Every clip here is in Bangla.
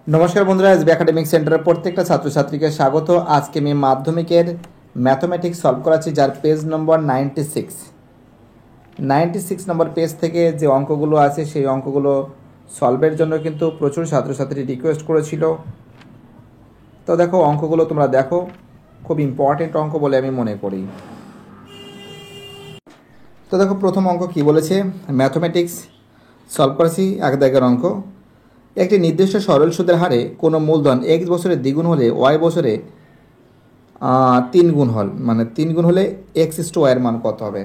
নমস্কার বন্ধুরা, এসবি একাডেমিক সেন্টারের প্রত্যেকটা ছাত্রছাত্রীকে স্বাগত। আজকে আমি মাধ্যমিকের ম্যাথমেটিক্স সলভ করাচ্ছি, যার পেজ নম্বর 96 নম্বর পেজ থেকে যে অঙ্কগুলো আছে সেই অঙ্কগুলো সলভের জন্য কিন্তু প্রচুর ছাত্রছাত্রী রিকোয়েস্ট করেছিল। তো দেখো, অঙ্কগুলো তোমরা দেখো, খুব ইম্পর্টেন্ট অঙ্ক বলে আমি মনে করি। তো দেখো, প্রথম অঙ্ক কি বলেছে, ম্যাথমেটিক্স সলভ করেছি, এক দাগের অঙ্ক। একটি নির্দিষ্ট সরল সুদের হারে কোনো মূলধন এক্স বছরে দ্বিগুণ হলে ওয়াই বছরে 3 গুণ মানে 3 গুণ হলে এক্স ইস টু ওয়াইয়ের মান কত হবে।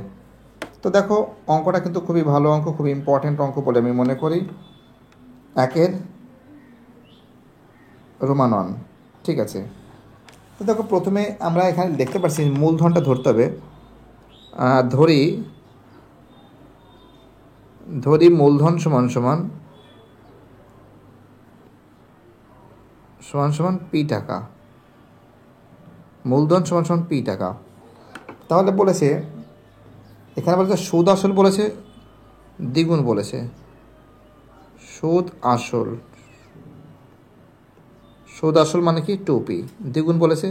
তো দেখো, অঙ্কটা কিন্তু খুবই ভালো অঙ্ক, খুব ইম্পর্টেন্ট অঙ্ক বলে আমি মনে করি। একের রোমান 1, ঠিক আছে। তো দেখো, প্রথমে আমরা এখানে দেখতে পাচ্ছি মূলধনটা ধরতে হবে। ধরি মূলধন সমান সমান পি টাকা। মূলধন সমান পি টাকা। তাহলে বলেছে, এখানে বলেছে সুদ আসল, বলেছে দ্বিগুণ, বলেছে সুদ আসল মানে কি 2p, দ্বিগুণ বলেছে।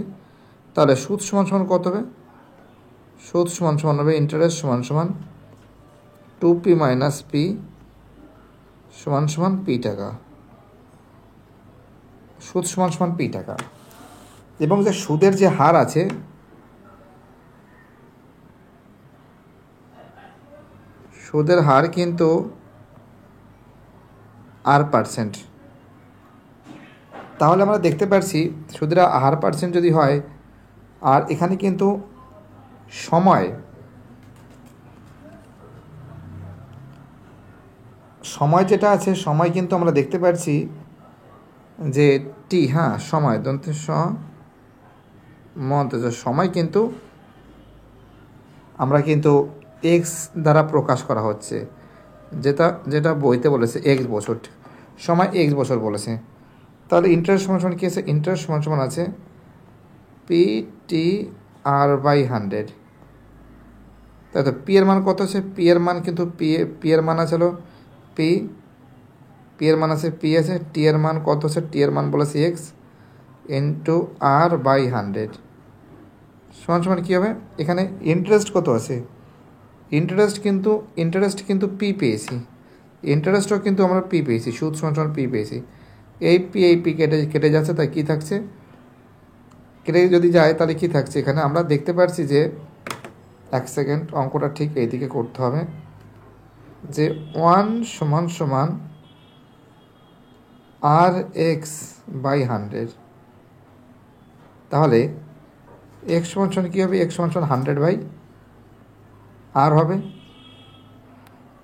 তাহলে সুদ সমান কত হবে? সুদ সমান হবে ইন্টারেস্ট সমান 2p মাইনাস পি সমান পি টাকা। সুদ সমান পি টাকা। এবং যে সুদের যে হার আছে, সুদের হার কিন্তু R%। তাহলে আমরা দেখতে পাচ্ছি সুদের হার পার্সেন্ট যদি হয়, আর এখানে কিন্তু সময় যেটা আছে, সময় কিন্তু আমরা দেখতে পাচ্ছি যে টি, সময় দন্তে সময় কিন্তু আমরা কিন্তু এক্স দ্বারা প্রকাশ করা হচ্ছে, যেটা বইতে বলেছে এক্স বছর, সময় এক্স বছর বলেছে। তাহলে ইন্টারেস্ট সমান কী আছে? ইন্টারেস্ট সমান আছে পি টি আর বাই 100। তাই তো পি এর মান কত আছে? পি এর মান কিন্তু পি এর মান আছে হলো পি এর মান আছে পি আছে। টি এর মান কত আছে? টি এর মান বলেছে এক্স ইন্টু আর বাই 100 সমান কী হবে? এখানে ইন্টারেস্ট কত আছে? ইন্টারেস্ট কিন্তু পি পেয়েছি, ইন্টারেস্টও কিন্তু আমরা পি পেয়েছি, সুদ সমান পি পেয়েছি। এই পি কেটে যাচ্ছে, তাই কী থাকছে? কেটে যদি যায় তাহলে কী থাকছে? এখানে আমরা দেখতে পাচ্ছি যে, এক সেকেন্ড, অঙ্কটা ঠিক এইদিকে করতে হবে, যে 1 সমান আর এক্স বাই 100। তাহলে এক্স সমান কী হবে? এক্স সমান 100/আর হবে,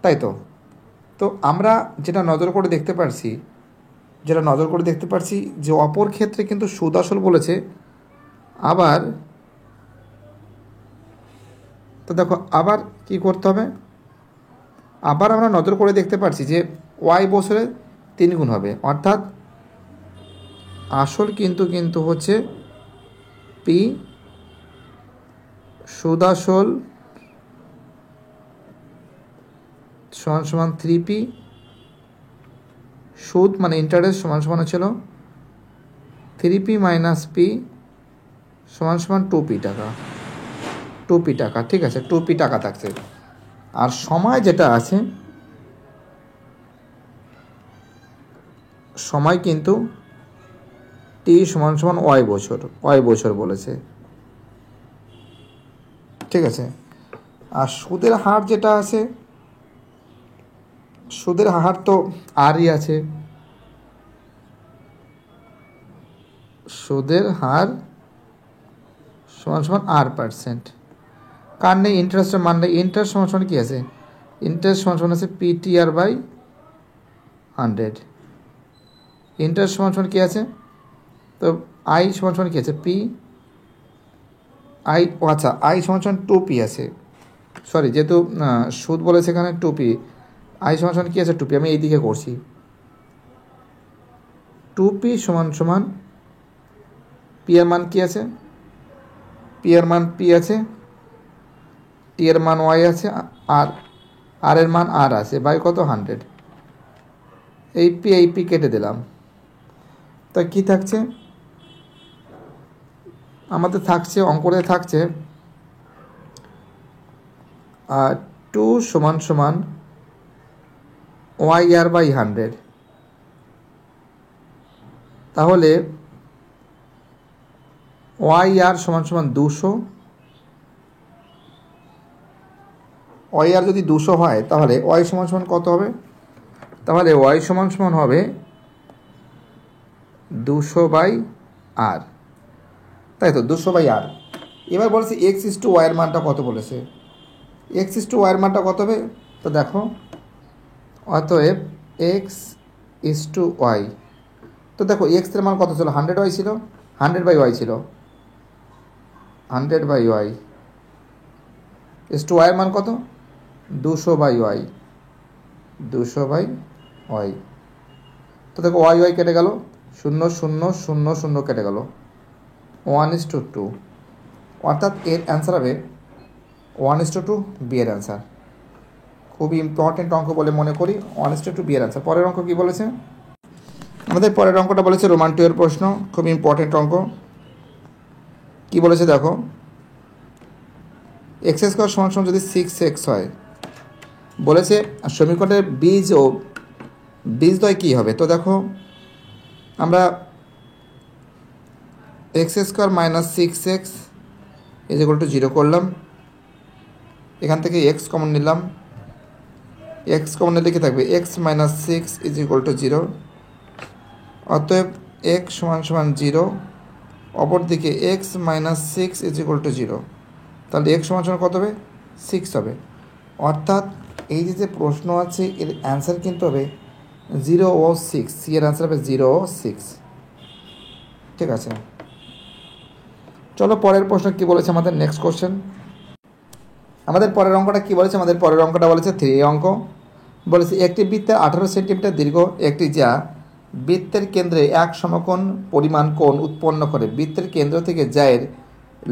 তাই তো। তো আমরা যেটা নজর করে দেখতে পারছি যে অপর ক্ষেত্রে কিন্তু সুদ আসল বলেছে। আবার তো দেখো, আবার কি করতে হবে? আবার আমরা নজর করে দেখতে পারছি যে ওয়াই বছরে 3 গুণ হবে, অর্থাৎ আসল কিন্তু হচ্ছে পি, সুদ আসল সমান 3p, সুদ মানে ইন্টারেস্ট সমান হচ্ছিল 3p মাইনাস পি সমান 2p টাকা। 2p টাকা, ঠিক আছে, 2p টাকা থাকছে। আর সময় যেটা আছে, সময় কিন্তু টি সমান ওয়াই বছর বলেছে, ঠিক আছে। আর সুদের হার যেটা আছে, সুদের হার তো আরই আছে, সুদের হার সমান R%। কার নেই? ইন্টারেস্টের মান নেই। ইন্টারেস্ট সমান কী আছে? ইন্টারেস্ট সমান আছে PTR বাই 100। ইন্টারেস্ট সমান কী আছে? তো আই সমান কী আছে? আই সমান 2p আছে, সরি, যেহেতু সুদ বলেছে এখানে 2p, আই সমান কী আছে? 2p। আমি এই দিকে করছি, 2p সমান পি এর মান কী আছে? পি এর মান পি আছে, টি এর মান ওয়াই আছে, আর এর মান আর আছে, বাই কত? 100। এই পি কেটে দিলাম, তা কি থাকছে আমাদের, থাকছে অঙ্কতে থাকছে 2 সমান সমান YR/100। তাহলে YR সমান সমান 200। YR যদি 200 হয় তাহলে Y সমান সমান কত হবে? তাহলে Y সমান সমান হবে 200/R, তাই তো, 200/R। এবার বলেছে x/y এর মানটা কত বলেছে, x/y এর মানটা কত হবে? তো দেখো, অতএব x/y, তো দেখো x এর মান কত ছিল, 100y ছিল, 100/y ছিল, 100/y y এর মান কত, 200/y, 200/y। তো দেখো y কেটে গেল, 0 0 0 0 কেটে গেল, 1:2, অর্থাৎ এর অ্যান্সার হবে 1:2, বি এর অ্যান্সার। খুবই ইম্পর্টেন্ট অঙ্ক বলে মনে করি, 1:2 বি এর অ্যান্সার। পরের অঙ্ক কী বলেছে আমাদের? পরের অঙ্কটা বলেছে রোমান 2 এর প্রশ্ন, খুব ইম্পর্টেন্ট অঙ্ক। কি বলেছে দেখো, x² সমান সমান যদি 6x হয়, বলেছে সমীকরণের বীজ ও বীজদ্বয় কী হবে? তো দেখো, আমরা x² - 6x = 0 করলাম, এখান থেকে x কমন নিলাম, x কমন নিলে কি থাকবে, x - 6 = 0, অতএব x সমান সমান 0, অপরদিকে x - 6 = 0, তাহলে x সমান সমান কত হবে, 6 হবে। অর্থাৎ এই যে প্রশ্ন আছে এর অ্যান্সার কিন্তু হবে 0 ও 6, সি এর অ্যান্সার হবে 0 ও 6। ঠিক আছে, চলো পরের প্রশ্ন কী বলেছে আমাদের, নেক্সট কোশ্চেন। আমাদের পরের অঙ্কটা কী বলেছে? আমাদের পরের অঙ্কটা বলেছে 3 অঙ্ক। বলেছে একটি বৃত্তের 18 সেন্টিমিটার দীর্ঘ একটি যা বৃত্তের কেন্দ্রে এক সমকোণ পরিমাণ কোণ উৎপন্ন করে, বৃত্তের কেন্দ্র থেকে জ্যায়ের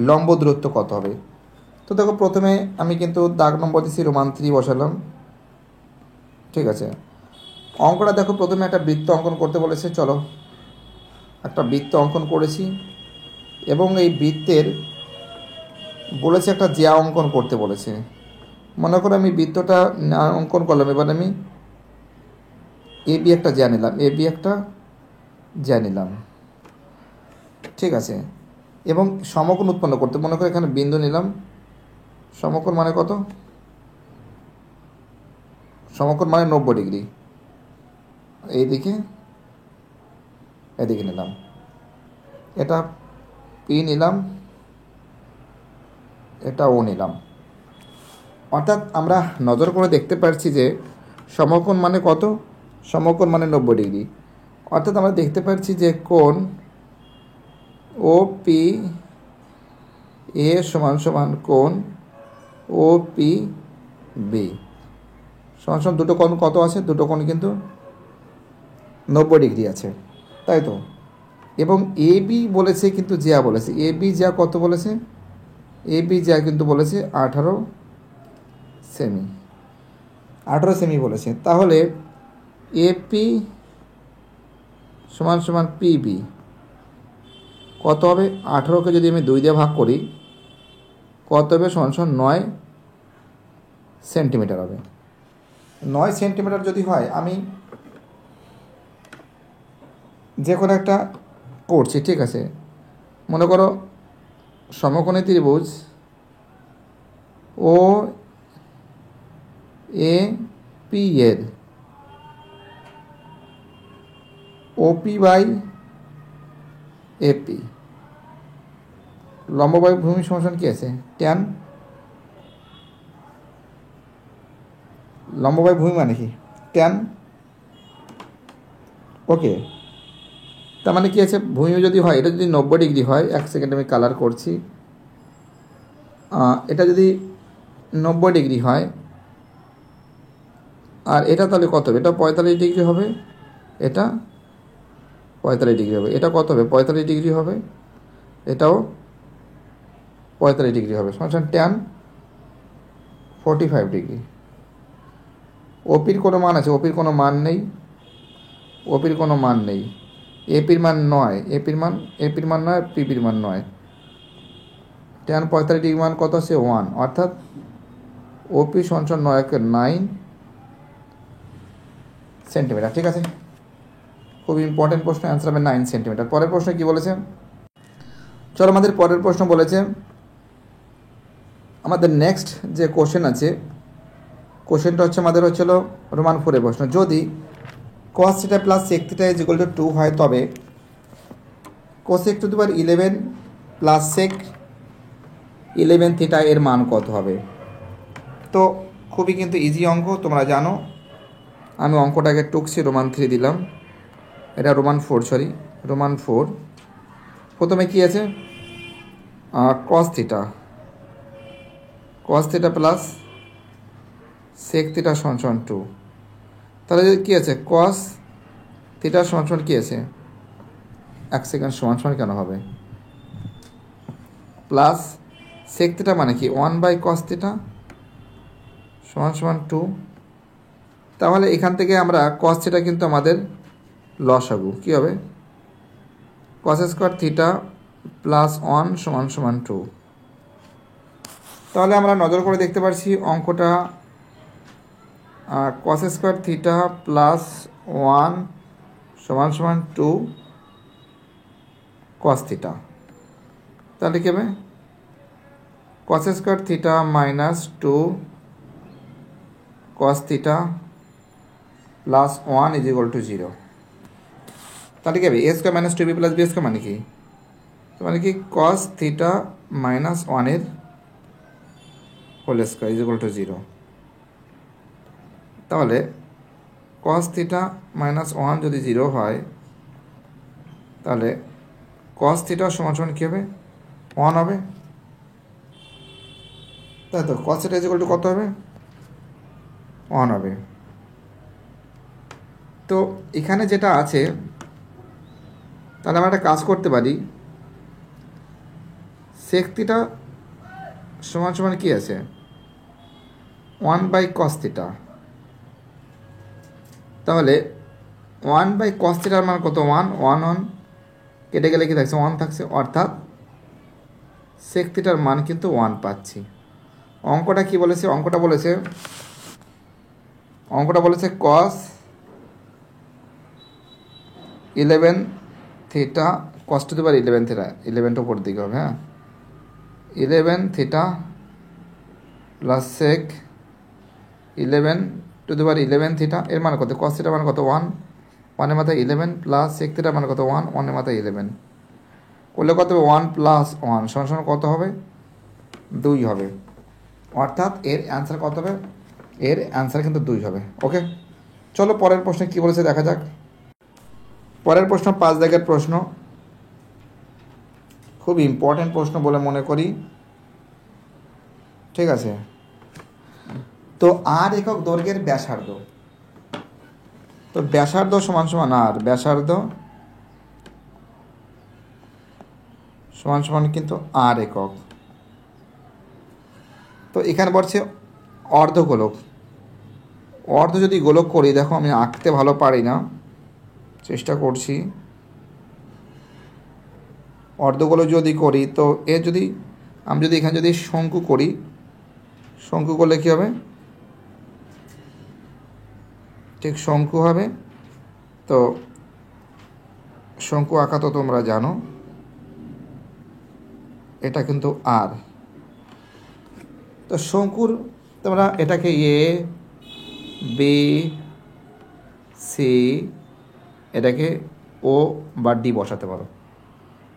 লম্ব দূরত্ব কত হবে? তো দেখো, প্রথমে আমি কিন্তু দাগ নম্বর দিচ্ছি, রোমান 3 বসালাম। ঠিক আছে, অঙ্কটা দেখো, প্রথমে একটা বৃত্ত অঙ্কন করতে বলেছে। চলো একটা বৃত্ত অঙ্কন করেছি, এবং এই বৃত্তের বলেছে একটা জ্যা অঙ্কন করতে বলেছে। মনে করো আমি বৃত্তটা অঙ্কন করলাম, এবার আমি AB একটা জ্যা নিলাম, AB একটা জ্যা নিলাম। ঠিক আছে, এবং সমকোণ উৎপন্ন করতে, মনে করো এখানে বিন্দু নিলাম, সমকোণ মানে কত, সমকোণ মানে 90 ডিগ্রি, এইদিকে এদিকে নিলাম, এটা পি নিলাম, এটা ও নিলাম। অর্থাৎ আমরা নজর করে দেখতে পাচ্ছি যে সমকোণ মানে কত, সমকোণ মানে 90 ডিগ্রি। অর্থাৎ আমরা দেখতে পাচ্ছি যে কোণ ও পি এ সমান সমান কোণ ও পি বি সমান সমান, দুটো কোণ কত আছে, দুটো কোণ কিন্তু 90 ডিগ্রি আছে, তাই তো। এবং এ বি বলেছে কিন্তু জ্যা বলেছে, এ বি জ্যা কত বলেছে, এ বি জ্যা কিন্তু বলেছে 18 সেমি, 18 সেমি বলেছে। তাহলে এপি সমান সমান পিবি কত হবে, 18কে যদি আমি 2 দিয়ে ভাগ করি কত হবে, সমান সমান 9 সেন্টিমিটার হবে। 9 সেন্টিমিটার যদি হয়, আমি যে কোনো একটা করছি, ঠিক আছে, মনে করো সমকোণী ত্রিভুজ ও এ পি এর ওপি বাই এপি লম্ববায়ু ভূমি সমান কী আছে, ট্যান, লম্ববায়ু ভূমি মানে কি, ট্যান। ওকে, তার মানে কি আছে, ভূমি যদি হয়, এটা যদি 90 ডিগ্রি হয়, এক সেকেন্ড আমি কালার করছি, এটা যদি 90 ডিগ্রি হয়, আর এটা তাহলে কত হবে, এটা 45 ডিগ্রি হবে, এটা 45 ডিগ্রি হবে, এটা কত হবে, 45 ডিগ্রি হবে, এটাও 45 ডিগ্রি হবে, সমান ট্যান 45 ডিগ্রি। ওপির কোনো মান আছে, ওপির কোনো মান নেই, ওপির কোনো মান নেই, এপির মান 9, এপির মান 9, পিপির মান 9, tan 45 ডিগ্রি মান কত আছে 1, অর্থাৎ ওপি সমান 9 সেন্টিমিটার। ঠিক আছে, খুব ইম্পর্টেন্ট প্রশ্ন, অ্যান্সার হবে 9 সেন্টিমিটার। পরের প্রশ্ন কি বলেছে, চলো আমাদের পরের প্রশ্ন বলেছে, আমাদের নেক্সট যে কোশ্চেন আছে, কোশ্চেনটা হচ্ছে আমাদের হচ্ছিল রোমান 4 প্রশ্ন। যদি cos θ plus sec θ is equal to 2 হয়, তবে cosec to the power 11 plus sec 11 θ এর মান কত হবে? তো খুবই কিন্তু ইজি অঙ্ক, তোমরা জানো। আমি অঙ্কটাকে টুকছি, রোমান 3 দিলাম, এটা রোমান 4, রোমান 4। প্রথমে কি আছে, cos θ প্লাস sec θ সমান 2। তাহলে কী আছে, cos θ সমান কী আছে, 1 সেকেন্ড, সমান কেন হবে, প্লাস sec θ মানে কি 1/cos θ সমান 2। তাহলে এখান থেকে আমরা cos θ কিন্তু আমাদের লসাগু কী হবে, cos স্কোয়ার θ প্লাস 1 সমান 2। তাহলে আমরা নজর করে দেখতে পাচ্ছি অঙ্কটা cos স্কোয়ার θ প্লাস 1 সমান 2 cos θ। তাহলে কী হবে, cos square θ minus 2 cos θ plus 1 is equal to 0। তাহলে কী হবে, a square minus 2b plus b square মানে কি, মানে কি cos θ মাইনাস 1 এর whole square is equal to 0। তাহলে cos θ মাইনাস 1 যদি 0 হয়, তাহলে cos θ সমান কী হবে, 1 হবে, তাই তো। cos θ ইজ ইকুয়াল টু কত হবে, 1 হবে। তো এখানে যেটা আছে, তাহলে আমরা একটা কাজ করতে পারি, sec θ সমান কি আছে 1/cos θ। তাহলে 1/cos θ মান কত, 1 কেটে গেলে কি থাকছে, 1 থাকছে, অর্থাৎ sec θ মান কিন্তু 1 পাচ্ছি। অঙ্কটা কি বলেছে, অঙ্কটা বলেছে cos 11 θ, cos two the power 11 θ, 11টা উপর দিকে হবে, হ্যাঁ, 11 θ plus sec 11 two the power 11 θ এর মান কত, cos θ মান কত 1, 1 এর মাথায় 11 প্লাস sec θ মান কত 1, 1 এর মাথায় 11 করলে কত হবে, 1 প্লাস 1 সমান কত হবে, 2 হবে, অর্থাৎ এর অ্যান্সার কত হবে, এর অ্যান্সার কিন্তু 2 হবে। ওকে, চলো পরের প্রশ্নে কী বলেছে দেখা যাক। পরের প্রশ্ন 5 দাগের প্রশ্ন, খুব ইম্পর্টেন্ট প্রশ্ন বলে মনে করি। ঠিক আছে, তো আর একক দৈর্ঘ্যের ব্যাসার্ধ, তো ব্যাসার্ধ সমান আর, ব্যাসার্ধ সমান কিন্তু আর একক। তো এখানে বলছে অর্ধগোলক, অর্ধ যদি গোলক করি, দেখো আমি আঁকতে ভালো পারি না, চেষ্টা করছি। অর্ধগোলক যদি করি, তো এর যদি আমি যদি এখানে যদি শঙ্কু করি, শঙ্কু করলে কী হবে, ঠিক শঙ্কু হবে। তো শঙ্কু আঁকা তো তোমরা জানো, এটা কিন্তু আর। তো শঙ্কুর তোমরা এটাকে এ বি সি, এটাকে ও বা ডি বসাতে পারো।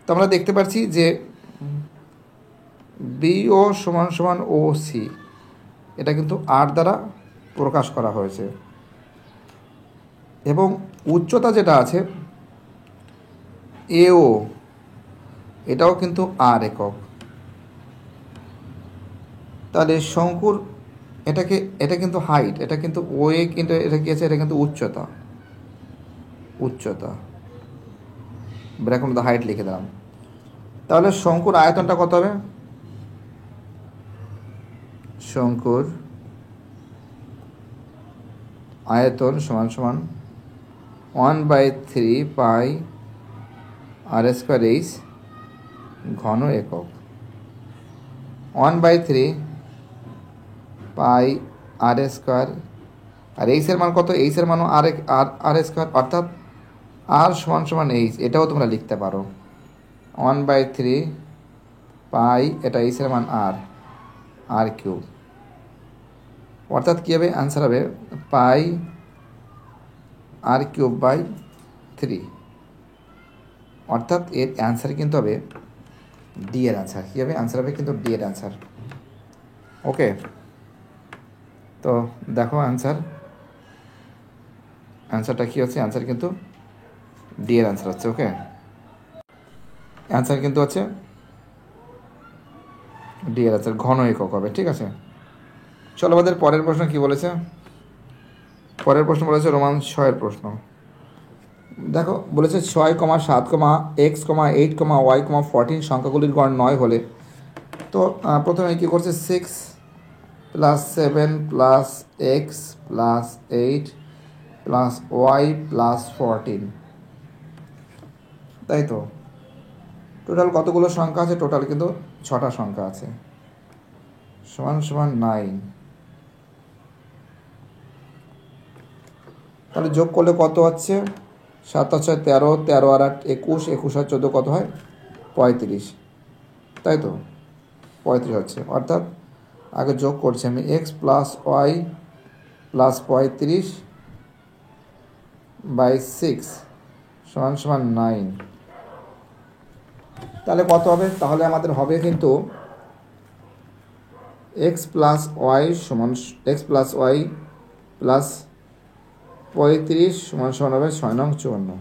তো আমরা দেখতে পাচ্ছি যে বি ও সমান ও সি, এটা কিন্তু আর দ্বারা প্রকাশ করা হয়েছে, এবং উচ্চতা যেটা আছে এও, এটাও কিন্তু আর একক। তাহলে শঙ্কুর এটা কিন্তু হাইট, এটা কিন্তু ও এ, কিন্তু এটা কি আছে, এটা কিন্তু উচ্চতা, ব্র্যাকেটের মধ্যে হাইট লিখে দিলাম। তাহলে শঙ্কুর আয়তনটা কত হবে, শঙ্কুর আয়তন সমান 1/3 পাই r² h ঘন একক, 1/3 পাই r², আর h এর মান কত? h এর মানও r², অর্থাৎ r = h। এটাও তোমরা লিখতে পারো 1/3 পাই, এটা h এর মান r³ অর্থাৎ কী হবে? অ্যান্সার হবে পাই r³/3, অর্থাৎ এর অ্যান্সার কিন্তু হবে ডি এর অ্যান্সার। কী হবে? অ্যান্সার হবে কিন্তু ডি এর অ্যান্সার। ওকে, তো দেখো অ্যান্সারটা কী হচ্ছে? অ্যান্সার কিন্তু ডি এর অ্যান্সার হচ্ছে। ওকে, অ্যান্সার কিন্তু হচ্ছে ডি এর অ্যান্সার, ঘন একক হবে। ঠিক আছে, চলো আমাদের পরের প্রশ্ন কি বলেছে। পরের প্রশ্ন বলেছে রোমান 6-এর প্রশ্ন। দেখো বলেছে 6, 7, x, 8, y, 14 সংখ্যাগুলির গড় 9 হলে, তো প্রথমে কী করছে? 6 + 7 + x + 8 + y + 14, তাই তো? টোটাল কতগুলো সংখ্যা আছে? টোটাল কিন্তু 6টা সংখ্যা আছে, সমান 9। তাহলে যোগ করলে কত হচ্ছে? 7 + 6 = 13, 13 আর 8 21, 21 আর 14 কত হয়? 35, তাই তো? 35 হচ্ছে, অর্থাৎ আগে যোগ করছি আমি x + y + 35/6 = 9। তাহলে কত হবে? তাহলে আমাদের হবে কিন্তু x + y + 35 হবে 6 নং 54।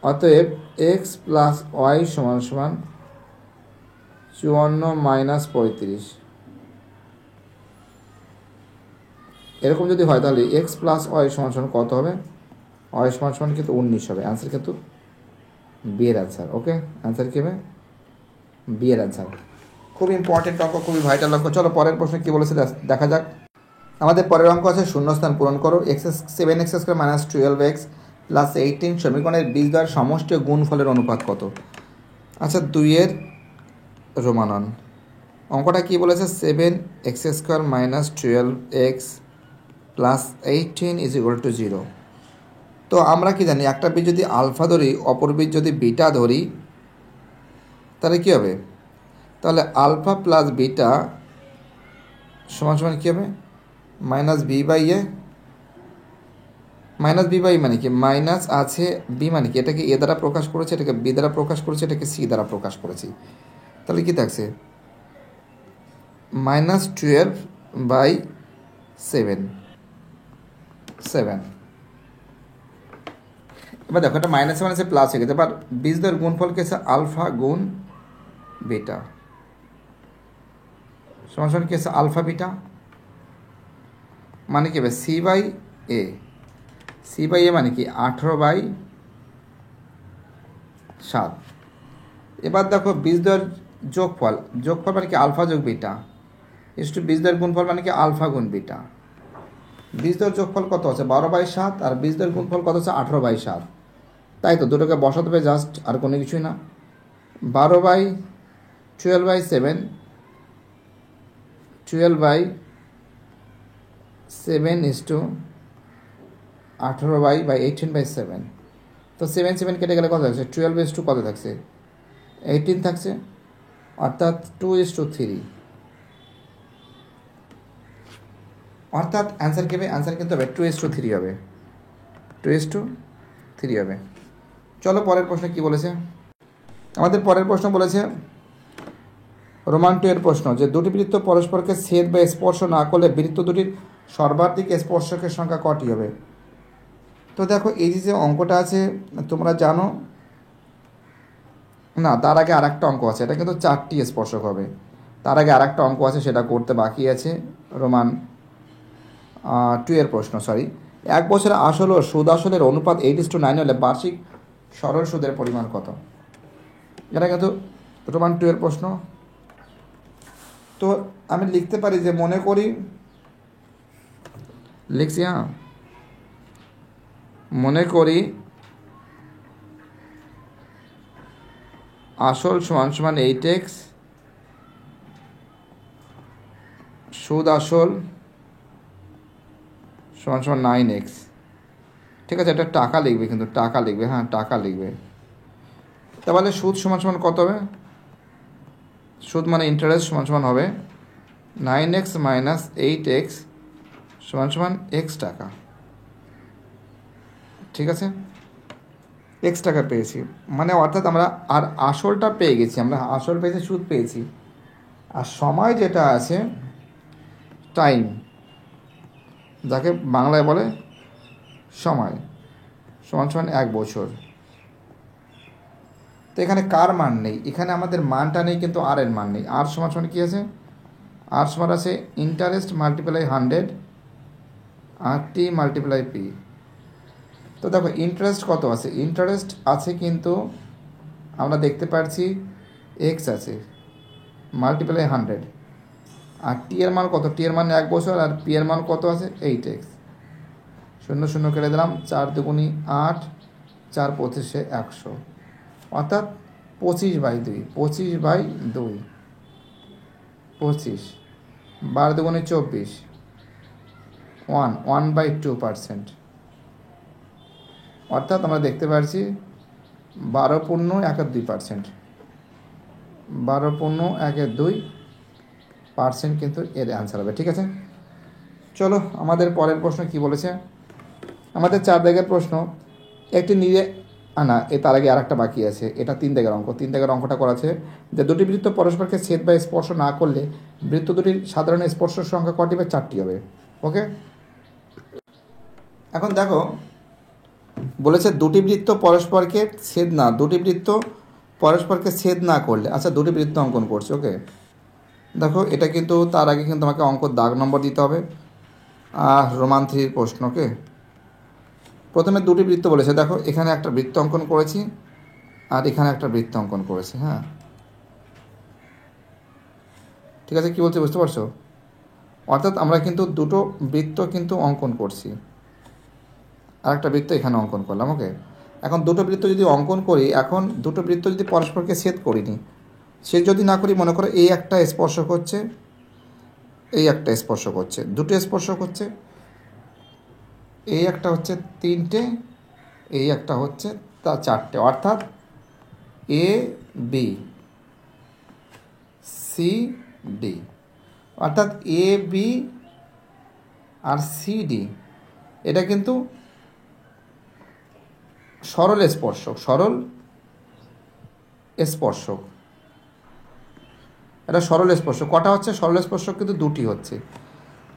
অতএব x + y = 54 - 35। এরকম যদি হয় তাহলে x + y = কত হবে? y = কিন্তু 19 হবে। অ্যান্সার কিন্তু বি এর অ্যান্সার। ওকে, অ্যান্সার কী হবে? বি এর অ্যান্সার। খুব ইম্পর্টেন্ট অঙ্ক, খুবই ভাইটাল অঙ্ক। চলো পরের প্রশ্ন কী বলেছে দেখা যাক। আমাদের পরের অঙ্ক আছে শূন্যস্থান পূরণ করো। 7x² - 12x + 18 সমীকরণের বীজদ্বয়ের সমষ্টি ও গুণফলের অনুপাত কত? আচ্ছা, 2-এর রোমানন। অঙ্কটা কী বলেছে? 7x² - 12x + 18 = 0। তো আমরা কি জানি? একটা বীজ যদি আলফা ধরি, অপর বীজ যদি বিটা ধরি, তাহলে কী হবে? তাহলে আলফা প্লাস বিটা সমান কী হবে? -b/a। -b/a মানে কি? মাইনাস আছে বি মানে কি? এটাকে এ দ্বারা প্রকাশ করেছে, এটাকে বি দ্বারা প্রকাশ করেছে, এটাকে সি দ্বারা প্রকাশ করেছি। তাহলে কি থাকছে? -12/7। এবার দেখো, এটা মাইনাসে মাইনাসে প্লাস হয়ে গেছে। এবার বীজদ্বয়ের গুণফল কি আছে? আলফা গুণ বিটা সমান কি আছে? আলফা বিটা মানে কি হবে? c/a। c/a মানে কি? 18/7। এবার দেখো বীজদ্বয়ের যোগফল মানে কি? আলফা যোগ বিটা বীজদ্বয়ের গুণফল মানে কি? আলফা গুণ বিটা। বীজদ্বয়ের যোগফল কত আছে? 12/7, আর বীজদ্বয়ের গুণফল কত আছে? 18/7। তাই তো, দুটোকে বসাতে হবে জাস্ট, আর কোনো কিছুই না। 12/7 18/7। তো 7 কেটে গেলে কত থাকছে? 12 কত থাকছে? 18 থাকছে, অর্থাৎ 2:3। অর্থাৎ অ্যান্সার কী হবে? অ্যান্সার কিন্তু হবে 2:3 হবে। 2:3 হবে। চলো পরের প্রশ্ন কি বলেছে। আমাদের পরের প্রশ্ন বলেছে রোমান 2-এর প্রশ্ন, যে দুটি বৃত্ত পরস্পরকে ছেদ বা স্পর্শ না করলে বৃত্ত দুটির সর্বাধিক স্পর্শকের সংখ্যা কটি হবে? তো দেখো, এই যে অঙ্কটা আছে তোমরা জানো না, তার আগে আর একটা অঙ্ক আছে। এটা কিন্তু 4টি স্পর্শক হবে। তার আগে আর একটা অঙ্ক আছে, সেটা করতে বাকি আছে। রোমান 2-এর প্রশ্ন, সরি। 1 বছরে আসল ও সুদ আসলের অনুপাত 8:9 হলে বার্ষিক সরল সুদের পরিমাণ কত? এটা কিন্তু রোমান 2-এর প্রশ্ন। তো আমি লিখতে পারি যে, মনে করি লিখছি, হ্যাঁ, মনে করি আসল সমান সমান 8x, সুদ আসল সমান সমান 9x। ঠিক আছে, এটা টাকা লিখবে, কিন্তু টাকা লিখবে, হ্যাঁ টাকা লিখবে। তাহলে সুদ সমান সমান কত হবে? সুদ মানে ইন্টারেস্ট সমান সমান হবে 9x মাইনাস 8x সমান সমান এক্স টাকা। ঠিক আছে, এক্স টাকা পেয়েছি, মানে অর্থাৎ আমরা আর আসলটা পেয়ে গেছি, আমরা আসল পেয়েছি, সুদ পেয়েছি, আর সময় যেটা আছে টাইম, যাকে বাংলায় বলে সময়, সমান সমান 1 বছর। তো এখানে কার মান নেই, এখানে আমাদের মানটা নেই, কিন্তু আর এর মান নেই। আর সমান সমান কী আছে? আর সমান আছে ইন্টারেস্ট মাল্টিপ্লাই 100 আর টি মাল্টিপ্লাই পি। তো দেখো ইন্টারেস্ট কত আছে, ইন্টারেস্ট আছে কিন্তু আমরা দেখতে পাচ্ছি এক্স আছে মাল্টিপ্লাই 100, আর টি এর মান কত? টি এর মান 1 বছর, আর পি এর মান কত আছে? 8x। শূন্য শূন্য কেটে দিলাম, 4 দুগুণি 8, 4 পঁচিশে 100, অর্থাৎ 25/2, 25/2, 25, 12 দুগুণে 24, 1/2%, অর্থাৎ আমরা দেখতে পাচ্ছি 12.12%, 12.12% কিন্তু এর অ্যান্সার হবে। ঠিক আছে, চলো আমাদের পরের প্রশ্ন কি বলেছে। আমাদের 4 দাগের প্রশ্ন, একটি না তার আগে আর একটা বাকি আছে, এটা 3 দাগের অঙ্ক। 3 দাগের অঙ্কটা করা আছে যে দুটি বৃত্ত পরস্পরকে ছেদ বা স্পর্শ না করলে বৃত্ত দুটির সাধারণ স্পর্শের সংখ্যা কটি বা 4টি হবে। ওকে, এখন দেখো বলেছে দুটি বৃত্ত পরস্পরকে ছেদ না, দুটি বৃত্ত পরস্পরকে ছেদ না করলে, আচ্ছা দুটি বৃত্ত অঙ্কন করছে। ওকে, দেখো এটা কিন্তু তার আগে কিন্তু আমাকে অঙ্ক দাগ নম্বর দিতে হবে, রোমান 3 প্রশ্ন। ওকে, প্রথমে দুটি বৃত্ত বলেছে, দেখো এখানে একটা বৃত্ত অঙ্কন করেছি আর এখানে একটা বৃত্ত অঙ্কন করেছি। হ্যাঁ ঠিক আছে, কী বলছি বুঝতে পারছো? অর্থাৎ আমরা কিন্তু দুটো বৃত্ত কিন্তু অঙ্কন করছি, আর একটা বৃত্ত এখানে অঙ্কন করলাম। ওকে, এখন দুটো বৃত্ত যদি অঙ্কন করি, এখন দুটো বৃত্ত যদি পরস্পরকে ছেদ করিনি, ছেদ যদি না করি, মনে করো এই একটা স্পর্শক হচ্ছে, এই একটা স্পর্শক হচ্ছে, দুটো স্পর্শক হচ্ছে, এই একটা হচ্ছে 3টে, এই একটা হচ্ছে তা 4টে, অর্থাৎ এ বি সি ডি, অর্থাৎ A B R C D এটা কিন্তু সরল স্পর্শক, সরল স্পর্শক, এটা সরল স্পর্শক। কটা হচ্ছে সরল স্পর্শক? কিন্তু দুটি হচ্ছে।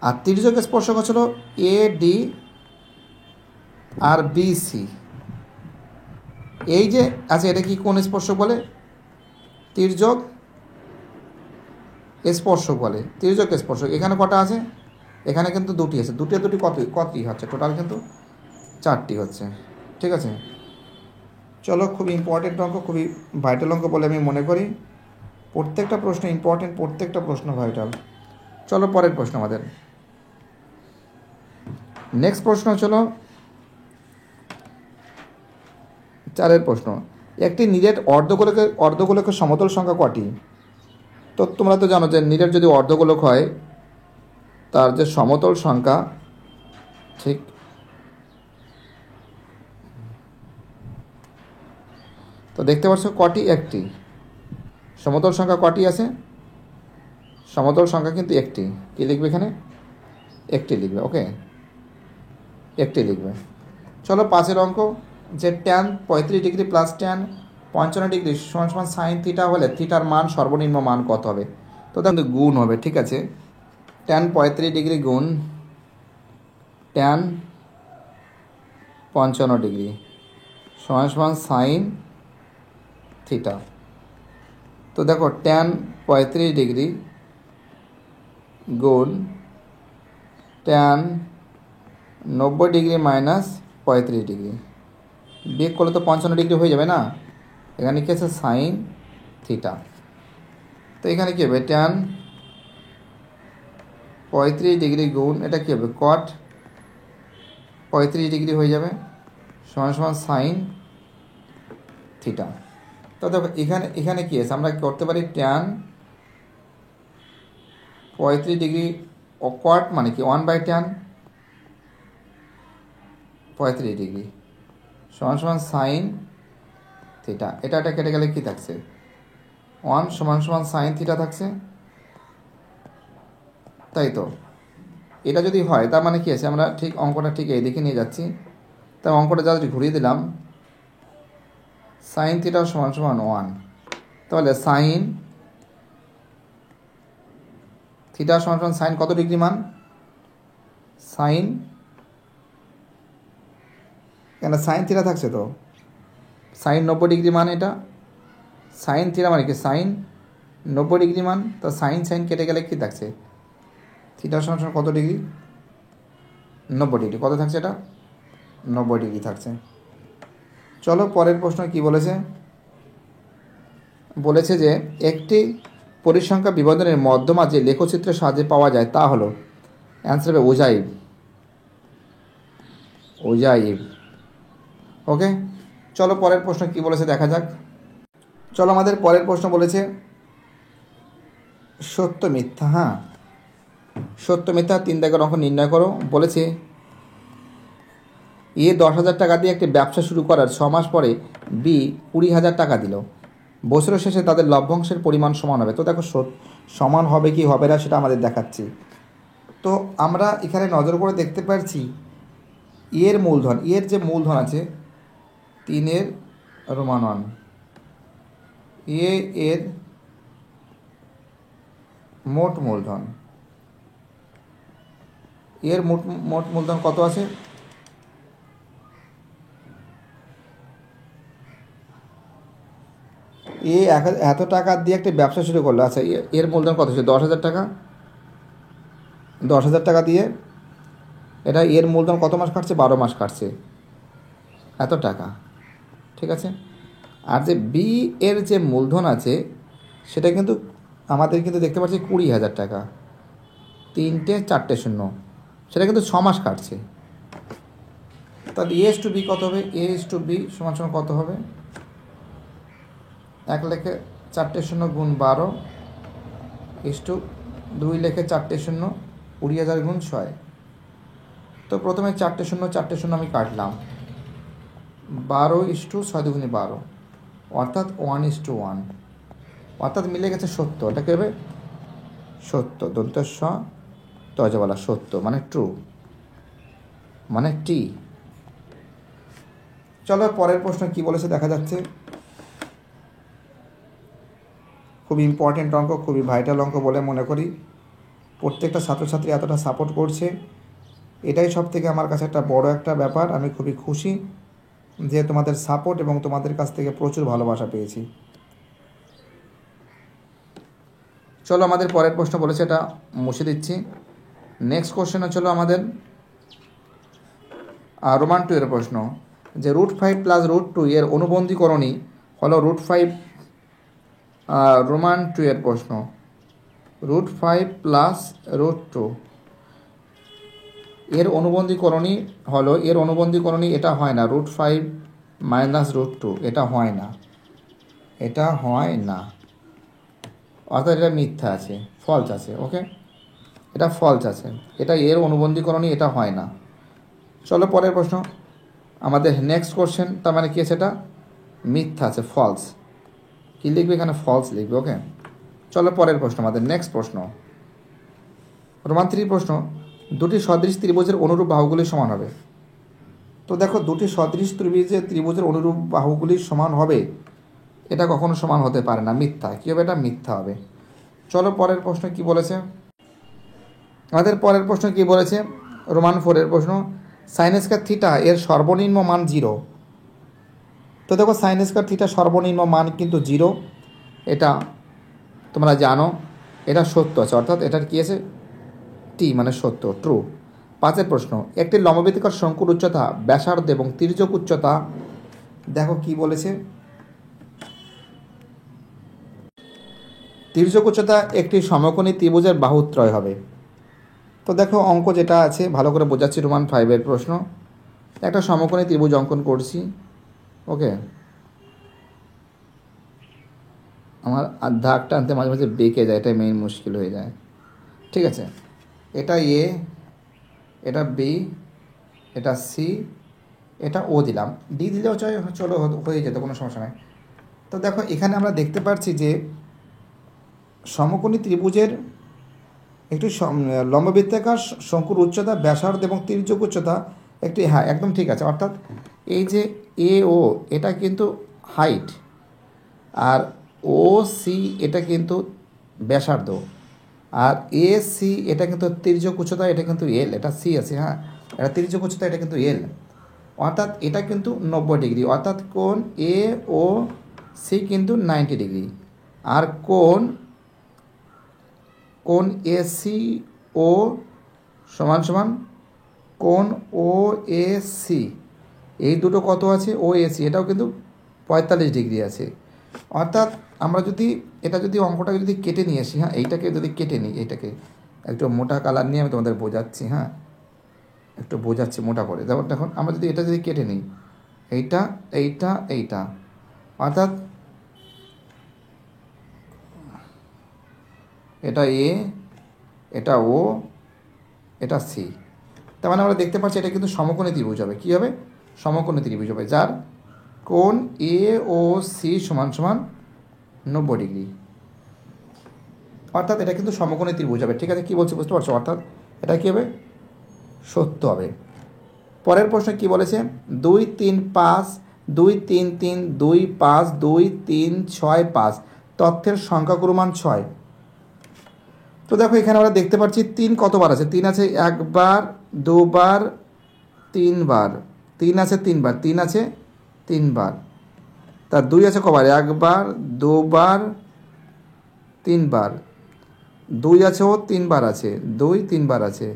আর তির্যক স্পর্শক হচ্ছিল এ ডি আর বি সি। এই যে আচ্ছা, এটা কি কোন স্পর্শক বলে? তির্যক স্পর্শক বলে, তির্যক স্পর্শক। এখানে কটা আছে? এখানে কিন্তু দুটি আছে, দুটি দুটি কতটি হচ্ছে? টোটাল কিন্তু 4টি হচ্ছে। ঠিক আছে, চলো খুব ইম্পর্টেন্ট অঙ্ক, খুবই ভাইটাল অঙ্ক বলে আমি মনে করি। প্রত্যেকটা প্রশ্ন ইম্পর্টেন্ট, প্রত্যেকটা প্রশ্ন ভাইটাল। চলো পরের প্রশ্ন আমাদের, নেক্সট প্রশ্ন চলো 4 প্রশ্ন, একটি নিরেট অর্ধগোলকের সমতল সংখ্যা কটি? তো তোমরা তো জানো যে নিরেট যদি অর্ধগোলক হয় তার যে সমতল সংখ্যা, ঠিক তো দেখতে পাচ্ছ কটি? একটি। সমতল সংখ্যা কটি আছে? সমতল সংখ্যা কিন্তু একটি। কি লিখবে এখানে? একটি লিখবে। ওকে, একটি লিখবে। চলো 5 অঙ্ক, যে tan 35 degree plus tan 55 degree সমান সমান সাইন থিটা হলে থিটার মান সর্বনিম্ন মান কত হবে? তো তাহলে গুণ হবে। ঠিক আছে, ট্যান 35 ডিগ্রি গুণ ট্যান 55 ডিগ্রি সমান সমান সাইন থিটা। তো দেখো ট্যান 35 ডিগ্রি গুণ ট্যান 90 ডিগ্রি মাইনাস 35 ডিগ্রি, বিয়োগ করলে তো 55 ডিগ্রি হয়ে যাবে না? এখানে কি আছে? Sine theta. তো এখানে কী হবে? ট্যান 35 ডিগ্রি গুণ এটা কী হবে? কট 35 ডিগ্রি হয়ে যাবে সমান সমান সাইন থিটা। তো তো দেখো এখানে এখানে কী আছে, আমরা করতে পারি ট্যান 35 ডিগ্রি অকওয়ার্ড মানে কি 1/tan 35 ডিগ্রি সমান সমান সাইন থিটা। এটা কেটে গেলে কী থাকছে, 1 সমান সমান সাইন থিটা থাকছে, তাই তো। এটা যদি হয় তার মানে কী আছে, আমরা ঠিক অঙ্কটা ঠিক এই দিকে নিয়ে যাচ্ছি। তাই অঙ্কটা যদি ঘুরিয়ে দিলাম, সাইন থিটা সমান সমান 1, তাহলে সাইন থিটা সমান সমান সাইন কত ডিগ্রি মান, সাইন কেন সাইন থিটা থাকছে তো, সাইন 90 ডিগ্রি মান, এটা সাইন থিটা মানে কি সাইন 90 ডিগ্রি মান। তো সাইন সাইন কেটে গেলে কী থাকছে, থিটা সমান সমান কত ডিগ্রি, 90 ডিগ্রি। কত থাকছে এটা, 90 ডিগ্রি থাকছে। চলো পরের প্রশ্ন কি বলেছে, বলেছে যে একটি পরিসংখ্যা বিবর্ধনের মধ্যমা যে লেখচিত্রের সাহায্যে পাওয়া যায় তা হলো, অ্যান্সার হবে ওজাইভ। ওজাইভ। ওকে, চলো পরের প্রশ্ন কি বলেছে দেখা যাক। চলো আমাদের পরের প্রশ্ন বলেছে সত্য মিথ্যা। হ্যাঁ, সত্য মিথ্যা 3 দাগের অঙ্ক নির্ণয় করো। বলেছে এ 10,000 টাকা দিয়ে একটি ব্যবসা শুরু করার 6 মাস পরে বি 20,000 টাকা দিল। বছরের শেষে তাদের লভ্যাংশের পরিমাণ সমান হবে। তো দেখো সমান হবে কি হবে না সেটা আমাদের দেখাচ্ছি। তো আমরা এখানে নজর করে দেখতে পাচ্ছি এর মূলধন, এর যে মূলধন আছে 3 রোমান 1, এর মোট মূলধন, এর মোট মূলধন কত আছে, এত টাকা দিয়ে একটা ব্যবসা শুরু করলো। আচ্ছা, এর মূলধন কত ছিল, 10,000 টাকা। 10,000 টাকা দিয়ে এটা এর মূলধন কত মাস কাটছে, 12 মাস কাটছে, এত টাকা। ঠিক আছে। আর যে বি এর যে মূলধন আছে সেটা কিন্তু আমাদের কিন্তু দেখতে পাচ্ছি 20,000 টাকা, 3টে 4টে শূন্য, সেটা কিন্তু 6 মাস কাটছে। তাহলে এস টু বি কত হবে, এস টু বি সমান সমান কত হবে, 1 লেখে 4টে শূন্য গুণ 12 ইস টু 2 লেখে 4টে শূন্য 20,000 গুণ 6। তো প্রথমে 4টে শূন্য আমি কাটলাম, 12 ইস টু 6 দুগুণে 12, অর্থাৎ 1:1, অর্থাৎ মিলে গেছে 70। এটা কী হবে, 70 দন্তেশ্ব তজবলা 70 মানে ট্রু, মানে টি। চলো পরের প্রশ্ন কি বলেছে দেখা যাচ্ছে। খুবই ইম্পর্টেন্ট অঙ্ক, খুবই ভাইটাল অঙ্ক বলে মনে করি। প্রত্যেকটা ছাত্রছাত্রী এতটা সাপোর্ট করছে, এটাই সব থেকে আমার কাছে একটা বড় একটা ব্যাপার। আমি খুবই খুশি যে তোমাদের সাপোর্ট এবং তোমাদের কাছ থেকে প্রচুর ভালোবাসা পেয়েছি। চলো আমাদের পরের প্রশ্ন বলেছে, এটা মুছে দিচ্ছি। নেক্সট কোশ্চেনে চলো আমাদের রোমান 2 এর প্রশ্ন, যে √5 + √2 এর অনুবন্ধীকরণই হলো √5। রোমান 2 এর প্রশ্ন, √5 + √2 এর অনুবন্ধীকরণই হলো, এর অনুবন্ধীকরণই এটা হয় না, √5 - √2 এটা হয় না, এটা হয় না, অর্থাৎ এটা মিথ্যা আছে, ফলস আছে। ওকে, এটা ফলস আছে, এটা এর অনুবন্ধীকরণই এটা হয় না। চলো পরের প্রশ্ন আমাদের নেক্সট কোশ্চেন, তার মানে কি আছে, এটা মিথ্যা আছে, ফলস। কী লিখবে এখানে, ফলস লিখবে। ওকে, চলো পরের প্রশ্ন আমাদের নেক্সট প্রশ্ন, রোমান 3 প্রশ্ন, দুটি সদৃশ ত্রিভুজের অনুরূপ বাহুগুলি সমান হবে। তো দেখো দুটি সদৃশ ত্রিভুজের অনুরূপ বাহুগুলি সমান হবে, এটা কখনো সমান হতে পারে না, মিথ্যা। কী হবে, এটা মিথ্যা হবে। চলো পরের প্রশ্ন কি বলেছে, আমাদের পরের প্রশ্ন কি বলেছে, রোমান 4 এর প্রশ্ন, sin² থিটা এর সর্বনিম্ন মান 0। তো দেখো sin² থিটা সর্বনিম্ন মান কিন্তু 0, এটা তোমরা জানো, এটা সত্য আছে, অর্থাৎ এটার কী আছে, টি মানে সত্য, ট্রু। 5 প্রশ্ন, একটি লম্ববৃত্তাকার শঙ্কুর উচ্চতা, ব্যাসার্ধ এবং তির্যক উচ্চতা, দেখো কি বলেছে, তির্যক উচ্চতা একটি সমকোণী ত্রিভুজের বাহুত্রয় হবে। তো দেখো অঙ্ক যেটা আছে ভালো করে বোঝাচ্ছি, রোমান 5 এর প্রশ্ন, একটা সমকোণী ত্রিভুজ অঙ্কন করছি। ওকে, আমার দাগটা আনতে মাঝে মাঝে বেঁকে যায়, এটাই মেইন মুশকিল হয়ে যায়। ঠিক আছে, এটা এ, এটা বি, এটা সি, এটা ও দিলাম, ডি দিলেও চলো হয়ে যেত, কোনো সমস্যা নাই। তো দেখো এখানে আমরা দেখতে পাচ্ছি যে সমকোণী ত্রিভুজের একটি লম্ববৃত্তাকার শঙ্কুর উচ্চতা, ব্যাসার্ধ এবং তির্যক উচ্চতা একটি, হ্যাঁ একদম ঠিক আছে। অর্থাৎ এই যে এ ও এটা কিন্তু হাইট, আর ও সি এটা কিন্তু ব্যাসার্ধ, আর এ সি এটা কিন্তু তির্যক উচ্চতা, এটা কিন্তু এল, এটা সি আছে, হ্যাঁ এটা তির্যক উচ্চতা, এটা কিন্তু এল। অর্থাৎ এটা কিন্তু 90 ডিগ্রি, অর্থাৎ কোণ এ ও সি কিন্তু 90 ডিগ্রি, আর কোণ এ সি ও সমান সমান কোণ ও এ সি, এই দুটো কত আছে, ও এ সি এটাও কিন্তু 45 ডিগ্রি আছে। অর্থাৎ আমরা যদি এটা যদি অঙ্কটাকে যদি কেটে নিয়ে আসি, হ্যাঁ এইটাকে যদি কেটে নিই, এইটাকে একটু মোটা কালার নিয়ে আমি তোমাদের বোঝাচ্ছি, হ্যাঁ একটু বোঝাচ্ছি মোটা করে। যেমন দেখুন আমরা যদি এটা যদি কেটে নিই, এইটা এইটা এইটা, অর্থাৎ এটা এ, এটা ও, এটা সি, তার মানে আমরা দেখতে পাচ্ছি এটা কিন্তু সমকোণী ত্রিভুজ হবে। কী হবে? সমকোণী ত্রিভুজ হবে, যার কোণ এ ও সি সমান সমান 90 ডিগ্রি। অর্থাৎ এটা কিন্তু সমকোণী ত্রিভুজ হবে। ঠিক আছে, কী বলছি বুঝতে পারছো? অর্থাৎ এটা কী হবে? সত্য হবে। পরের প্রশ্ন কি বলেছে? 2 3 5 2 3 3 2 5 2 3 6 5 তথ্যের সংখ্যাগুরুমান 6। তো দেখো এখানে আমরা দেখতে পাচ্ছি 3 কতবার আছে? 3 আছে একবার, দুবার, তিনবার। 3 আছে তিনবার, 3 আছে তিনবার। তার 2 আছে কবার? একবার, দুবার, তিনবার। 2 আছে ও তিনবার আছে, 2 তিনবার আছে।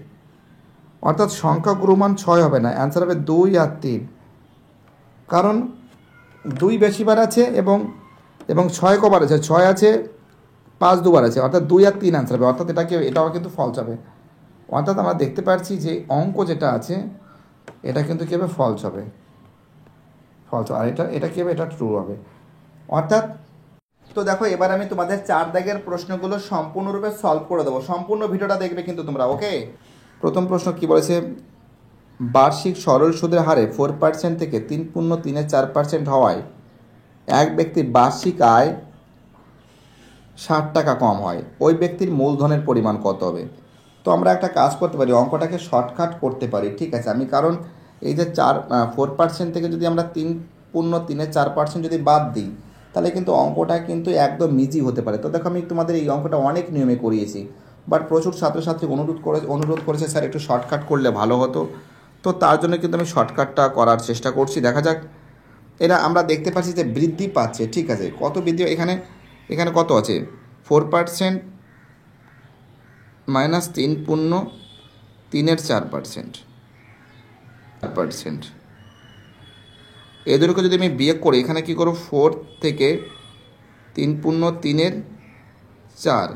অর্থাৎ সংখ্যা গুরুমান 6 হবে না, অ্যান্সার হবে 2 আর 3। কারণ 2 বেশিবার আছে এবং 6 কবার আছে? 6 আছে 5 দুবার আছে, অর্থাৎ 2 আর 3 অ্যান্সার হবে। অর্থাৎ এটাও কিন্তু ফলস হবে। অর্থাৎ আমরা দেখতে পাচ্ছি যে অঙ্ক যেটা আছে এটা কিন্তু কী হবে? ফলস হবে, ফলস। আর এটা কী হবে? এটা ট্রু হবে। অর্থাৎ তো দেখো এবার আমি তোমাদের 4 দাগের প্রশ্নগুলো সম্পূর্ণরূপে সলভ করে দেবো। সম্পূর্ণ ভিডিওটা দেখবে কিন্তু তোমরা, ওকে? প্রথম প্রশ্ন কি বলেছে? বার্ষিক সরল সুদের হারে 4% থেকে 3.34% হওয়ায় এক ব্যক্তির বার্ষিক আয় 60 টাকা কম হয়, ওই ব্যক্তির মূলধনের পরিমাণ কত হবে? তো আমরা একটা কাজ করতে পারি, অঙ্কটাকে শর্টকাট করতে পারি। ঠিক আছে, আমি কারণ এই যে 4% থেকে যদি আমরা 3.34% যদি বাদ দিই, তাহলে কিন্তু অঙ্কটা কিন্তু একদম ইজি হতে পারে। তো দেখো আমি তোমাদের এই অঙ্কটা অনেক নিয়মে করিয়েছি, বাট প্রচুর ছাত্রছাত্রী অনুরোধ করেছে স্যার একটু শর্টকাট করলে ভালো হতো। তো তার জন্য কিন্তু আমি শর্টকাটটা করার চেষ্টা করছি। দেখা যাক। এরা আমরা দেখতে পাচ্ছি যে বৃদ্ধি পাচ্ছে। ঠিক আছে, কত বৃদ্ধি? এখানে কত আছে? 4% মাইনাস 3.3%, 4%। এই দুটোকে যদি আমি বিয়োগ করি, এখানে কী করব? 4 থেকে 3.3/4,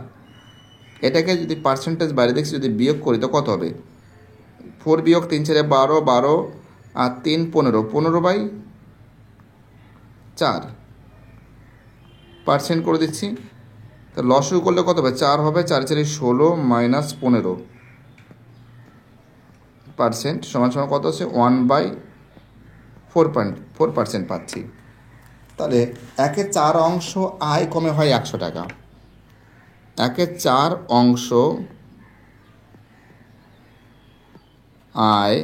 এটাকে যদি পার্সেন্টেজ বাইরে দেখছি যদি বিয়োগ করি তো কত হবে? 4 বিয়োগ 3 × 12, 12 আর 3 15, 15/4% করে দিচ্ছি। তো লসও করলে কত হবে? 4 হবে, 4 4 16 মাইনাস 15% সমান সমান কত হচ্ছে? 1/4% পাচ্ছি। তাহলে 1/4 অংশ আয় কমে হয় 100 টাকা। 1/4 অংশ আয়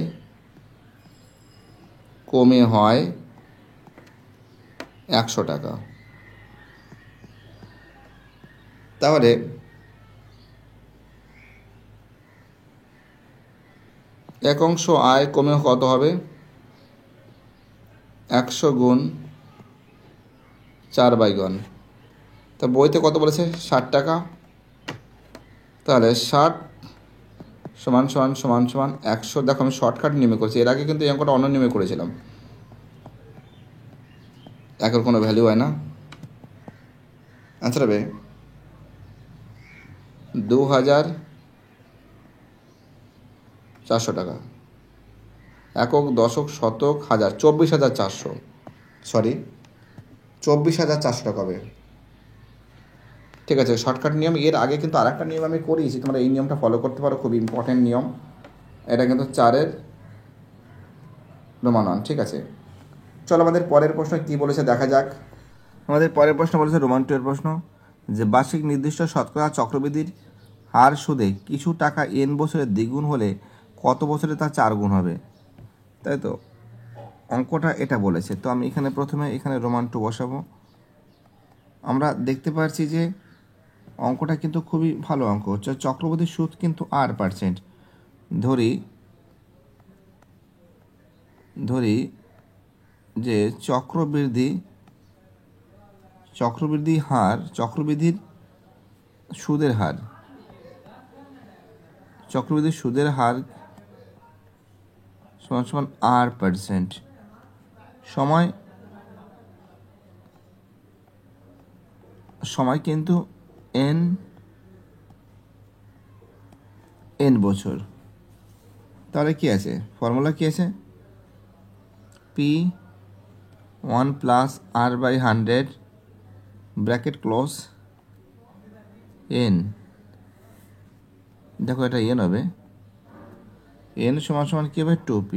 কমে হয় 100 টাকা। তাহলে 1 অংশ আয় কমে কত হবে? 100 গুণ 4/, তা বইতে কত বলেছে? 60 টাকা। তাহলে 60 সমান সমান সমান সমান 100। দেখো আমি শর্টকাট নিয়মে করছি, এর আগে কিন্তু এই অঙ্কটা অন্য নিয়মে করেছিলাম। একের কোনো ভ্যালু হয় না, অ্যান্সার হবে 2400 টাকা। একক, দশক, শতক, হাজার, 24,400, সরি 24,400 টাকা হবে। ঠিক আছে, শর্টকাট নিয়ম। এর আগে কিন্তু আরেকটা নিয়ম আমি করিয়েছি, তোমরা এই নিয়মটা ফলো করতে পারো, খুব ইম্পর্টেন্ট নিয়ম। এটা কিন্তু 4-এর রোমান 1। ঠিক আছে, চলো আমাদের পরের প্রশ্ন কী বলেছে দেখা যাক। আমাদের পরের প্রশ্ন বলেছে রোমান 2-এর প্রশ্ন, যে বার্ষিক নির্দিষ্ট শতকরা চক্রবৃদ্ধির হার সুদে কিছু টাকা n বছরে দ্বিগুণ হলে কত বছরে তা 4 গুণ হবে। তাই তো অঙ্কটা এটা বলেছে। তো আমি এখানে প্রথমে এখানে রোমান 2 বসাবো। আমরা দেখতে পাচ্ছি যে অঙ্কটা কিন্তু খুবই ভালো অঙ্ক হচ্ছে। চক্রবৃদ্ধির সুদ কিন্তু R%। ধরি যে চক্রবৃদ্ধির সুদের হার সমান সমান R%। সময় কিন্তু n বছর। তাহলে কি আছে, ফর্মুলা কি আছে, P1 plus R/100 bracket close n। দেখো এটা n হবে, n সমান সমান কী হবে 2p।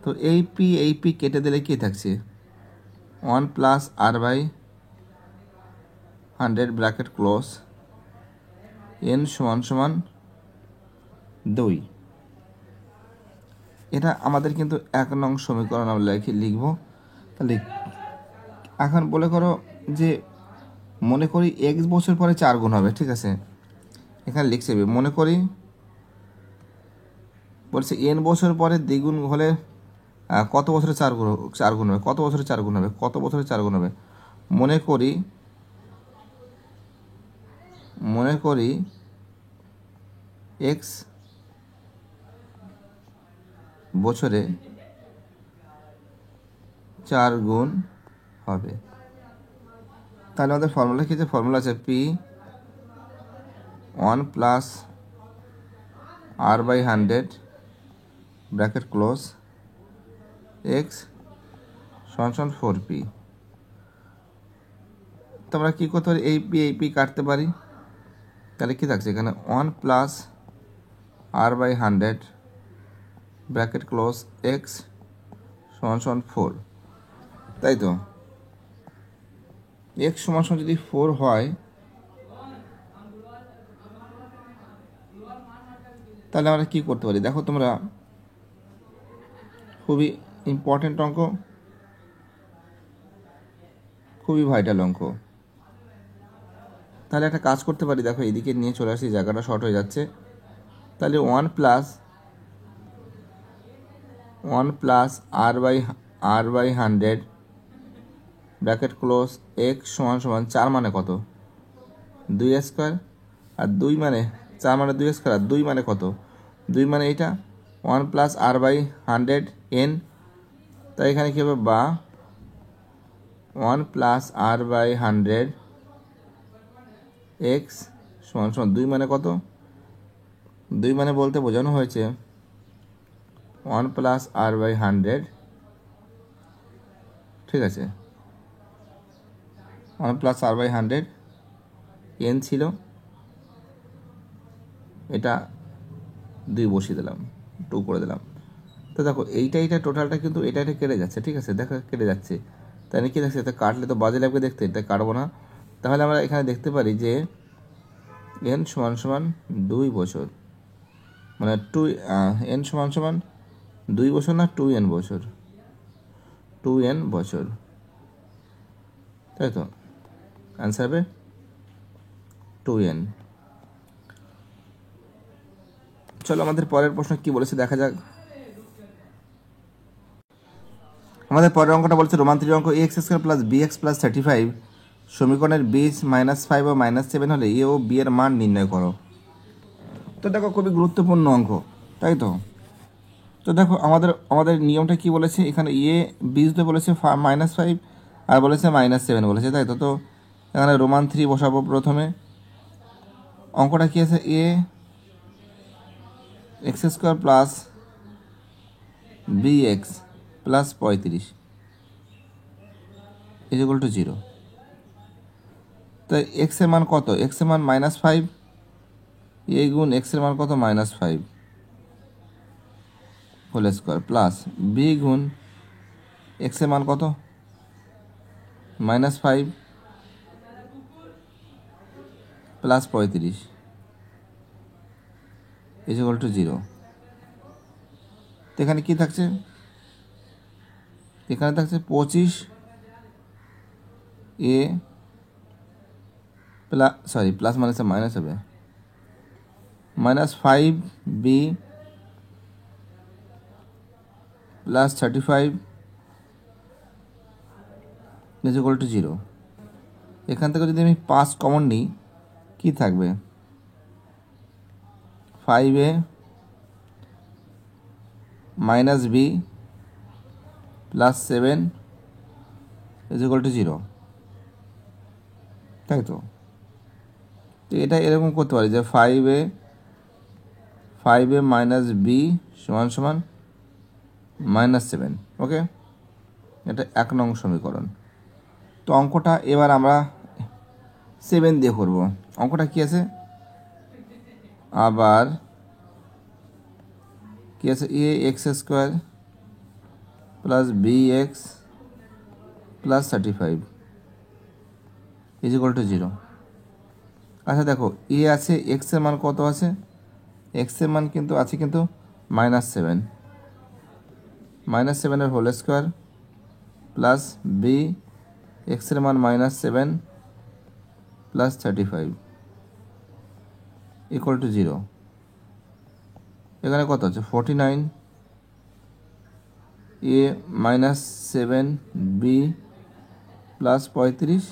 তো এই p কেটে দিলে কি থাকছে, 1 plus R/100 bracket close n সমান সমান 2। এটা আমাদের কিন্তু 1 নং সমীকরণ আমরা লিখব। তাহলে এখন বলে করো যে মনে করি x বছর পরে 4 গুণ হবে। ঠিক আছে, এখানে লিখছে মনে করি বলছে n বছর পরে দ্বিগুণ হলে কত বছরে 4 গুণ হবে, কত বছরে 4 গুণ হবে, কত বছরে 4 গুণ হবে। মনে করি x বছরে 4 গুণ হবে। তাহলে আমাদের ফর্মুলা কি আছে, ফর্মুলা আছে P1 plus R/100 bracket close x সমান সমান 4p। তো আমরা কী করতে পারি, এই p কাটতে পারি। তাহলে কী থাকছে এখানে 1 plus R/100 bracket close x সমান সমান 4। তাই তো x সমান সমান যদি 4 হয় তাহলে আমরা কী করতে পারি, দেখো তোমরা খুবই ইম্পর্টেন্ট অঙ্ক, খুবই ভাইটাল অঙ্ক। তাহলে একটা কাজ করতে পারি, দেখো এদিকে নিয়ে চলে আসি, জায়গাটা শর্ট হয়ে যাচ্ছে। তাহলে 1 plus R/100 bracket close x সমান সমান 4 মানে কত, 2 স্কোয়ার। আর 2 মানে 4 মানে 2 স্কোয়ার, আর 2 মানে কত, 2 মানে এইটা 1 প্লাস R/100 n। তাই এখানে কী হবে, বা 1 প্লাস R/100 x সমান সমান 2 মানে কত, 2 মানে বলতে বোঝানো হয়েছে 1 প্লাস R/100। ঠিক আছে, 1 প্লাস R/100 n ছিল, এটা 2 বসিয়ে দিলাম, 2 করে দিলাম। তো দেখো এইটা টোটালটা কিন্তু এটা কেটে যাচ্ছে। ঠিক আছে, দেখো কেটে যাচ্ছে। তাই কি দেখছে, এটা কাটলে তো বাজে লাগবে দেখতে, এটা কাটবো না। তাহলে আমরা এখানে দেখতে পারি যে n সমান সমান 2 বছর, মানে n সমান সমান 2 বছর না 2n বছর, 2n বছর। তাই তো অ্যান্সার হবে 2n। চলো আমাদের পরের প্রশ্ন কি বলেছে দেখা যাক। আমাদের পরের অঙ্কটা বলছে রোমান 3 অঙ্ক ax² প্লাস bx প্লাস 35 সমীকরণের বীজ -5 ও -7 হলে এ ও বি এর মান নির্ণয় করো। তো দেখো খুবই গুরুত্বপূর্ণ অঙ্ক, তাই তো। তো দেখো আমাদের নিয়মটা কি বলেছে, এখানে এ বীজ দিয়ে বলেছে -5 আর বলেছে -7 বলেছে, তাই তো। তো এখানে রোমান 3 বসাবো প্রথমে। অঙ্কটা কি আছে, ax² প্লাস bx প্লাস 35 = 0। তো এক্সের মান কত? এক্সের মান -5, এ গুণ এক্সের মান কত? -5 হোল স্কোয়ার প্লাস বি গুণ এক্সের মান কত? -5 প্লাস 35 ইকুয়াল টু 0। তো এখানে কী থাকছে? এখানে থাকছে 25 এ প্লাস মাইনাসে মাইনাস হবে, -5 বি প্লাস 35 ইকুয়াল টু 0। এখান থেকে যদি আমি 5 কমন নিই, কী থাকবে? 5a minus B plus 7 equal to 0, তাই তো? তো এটা এরকম করতে পারি যে 5a মাইনাস বি সমান সমান -7, ওকে? এটা 1 নং সমীকরণ। তো অঙ্কটা এবার আমরা 7 দিয়ে করব। অঙ্কটা কি আছে? আবার কি আছে? ax² plus bx plus 35 equal to 0। আচ্ছা দেখো, এ আছে, এক্সের মান কত আছে? এক্সের মান কিন্তু আছে কিন্তু -7, -7 হোল স্কোয়ার প্লাস বি এক্সের মান -7 প্লাস 35 ইকুয়াল টু 0। এখানে কত আছে? 49 এ -7 বি প্লাস 35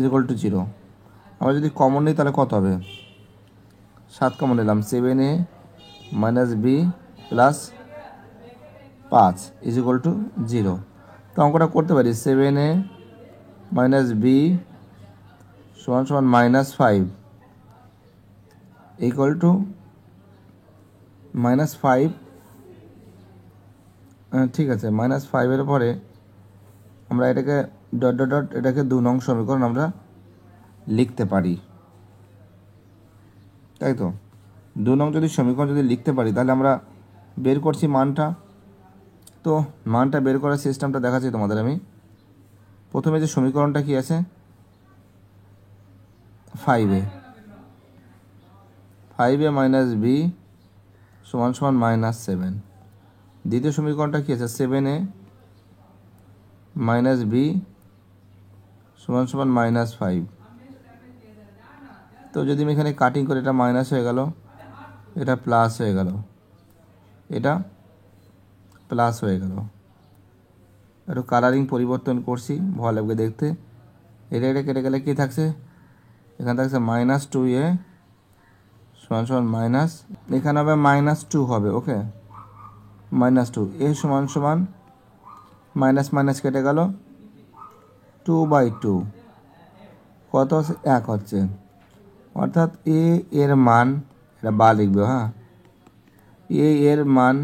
ইকুয়াল টু 0। আমরা যদি কমন নিই তাহলে কত হবে? 7 কমন নিলাম, 7a minus B plus 5 equal to 0। তো অঙ্কটা করতে পারি 7a মাইনাস বি সমান সমান -5 ইকুয়াল টু -5, ঠিক আছে, -5-এর পরে আমরা এটাকে ডট ডট ডট এটাকে 2 নং সমীকরণ আমরা লিখতে পারি, তাই তো? 2 নং যদি সমীকরণ যদি লিখতে পারি তাহলে আমরা বের করছি মানটা। তো মানটা বের করার সিস্টেমটা দেখাচ্ছি তোমাদের আমি। প্রথমে যে সমীকরণটা কি আছে? 5a মাইনাস বি সমান সমান -7। দ্বিতীয় সমীকরণটা কি আছে? 7a মাইনাস বি সমান সমান -5। তো যদি আমি এখানে কাটিং করে, এটা মাইনাস হয়ে গেল, এটা প্লাস হয়ে গেল, এটা প্লাস হয়ে গেল। একটু কালারিং পরিবর্তন করছি, ভালো লাগবে দেখতে। এটা কেটে গেলে কী থাকছে? এখানে থাকছে -2a সমান সমান মাইনাস, এখানে হবে -2 হবে, ওকে? -2 এ সমান সমান মাইনাস মাইনাস কেটে গেল, 2/2 কত হচ্ছে? 1 হচ্ছে। অর্থাৎ এ এর মান, এটা বা লিখবে, হ্যাঁ, এ এর মান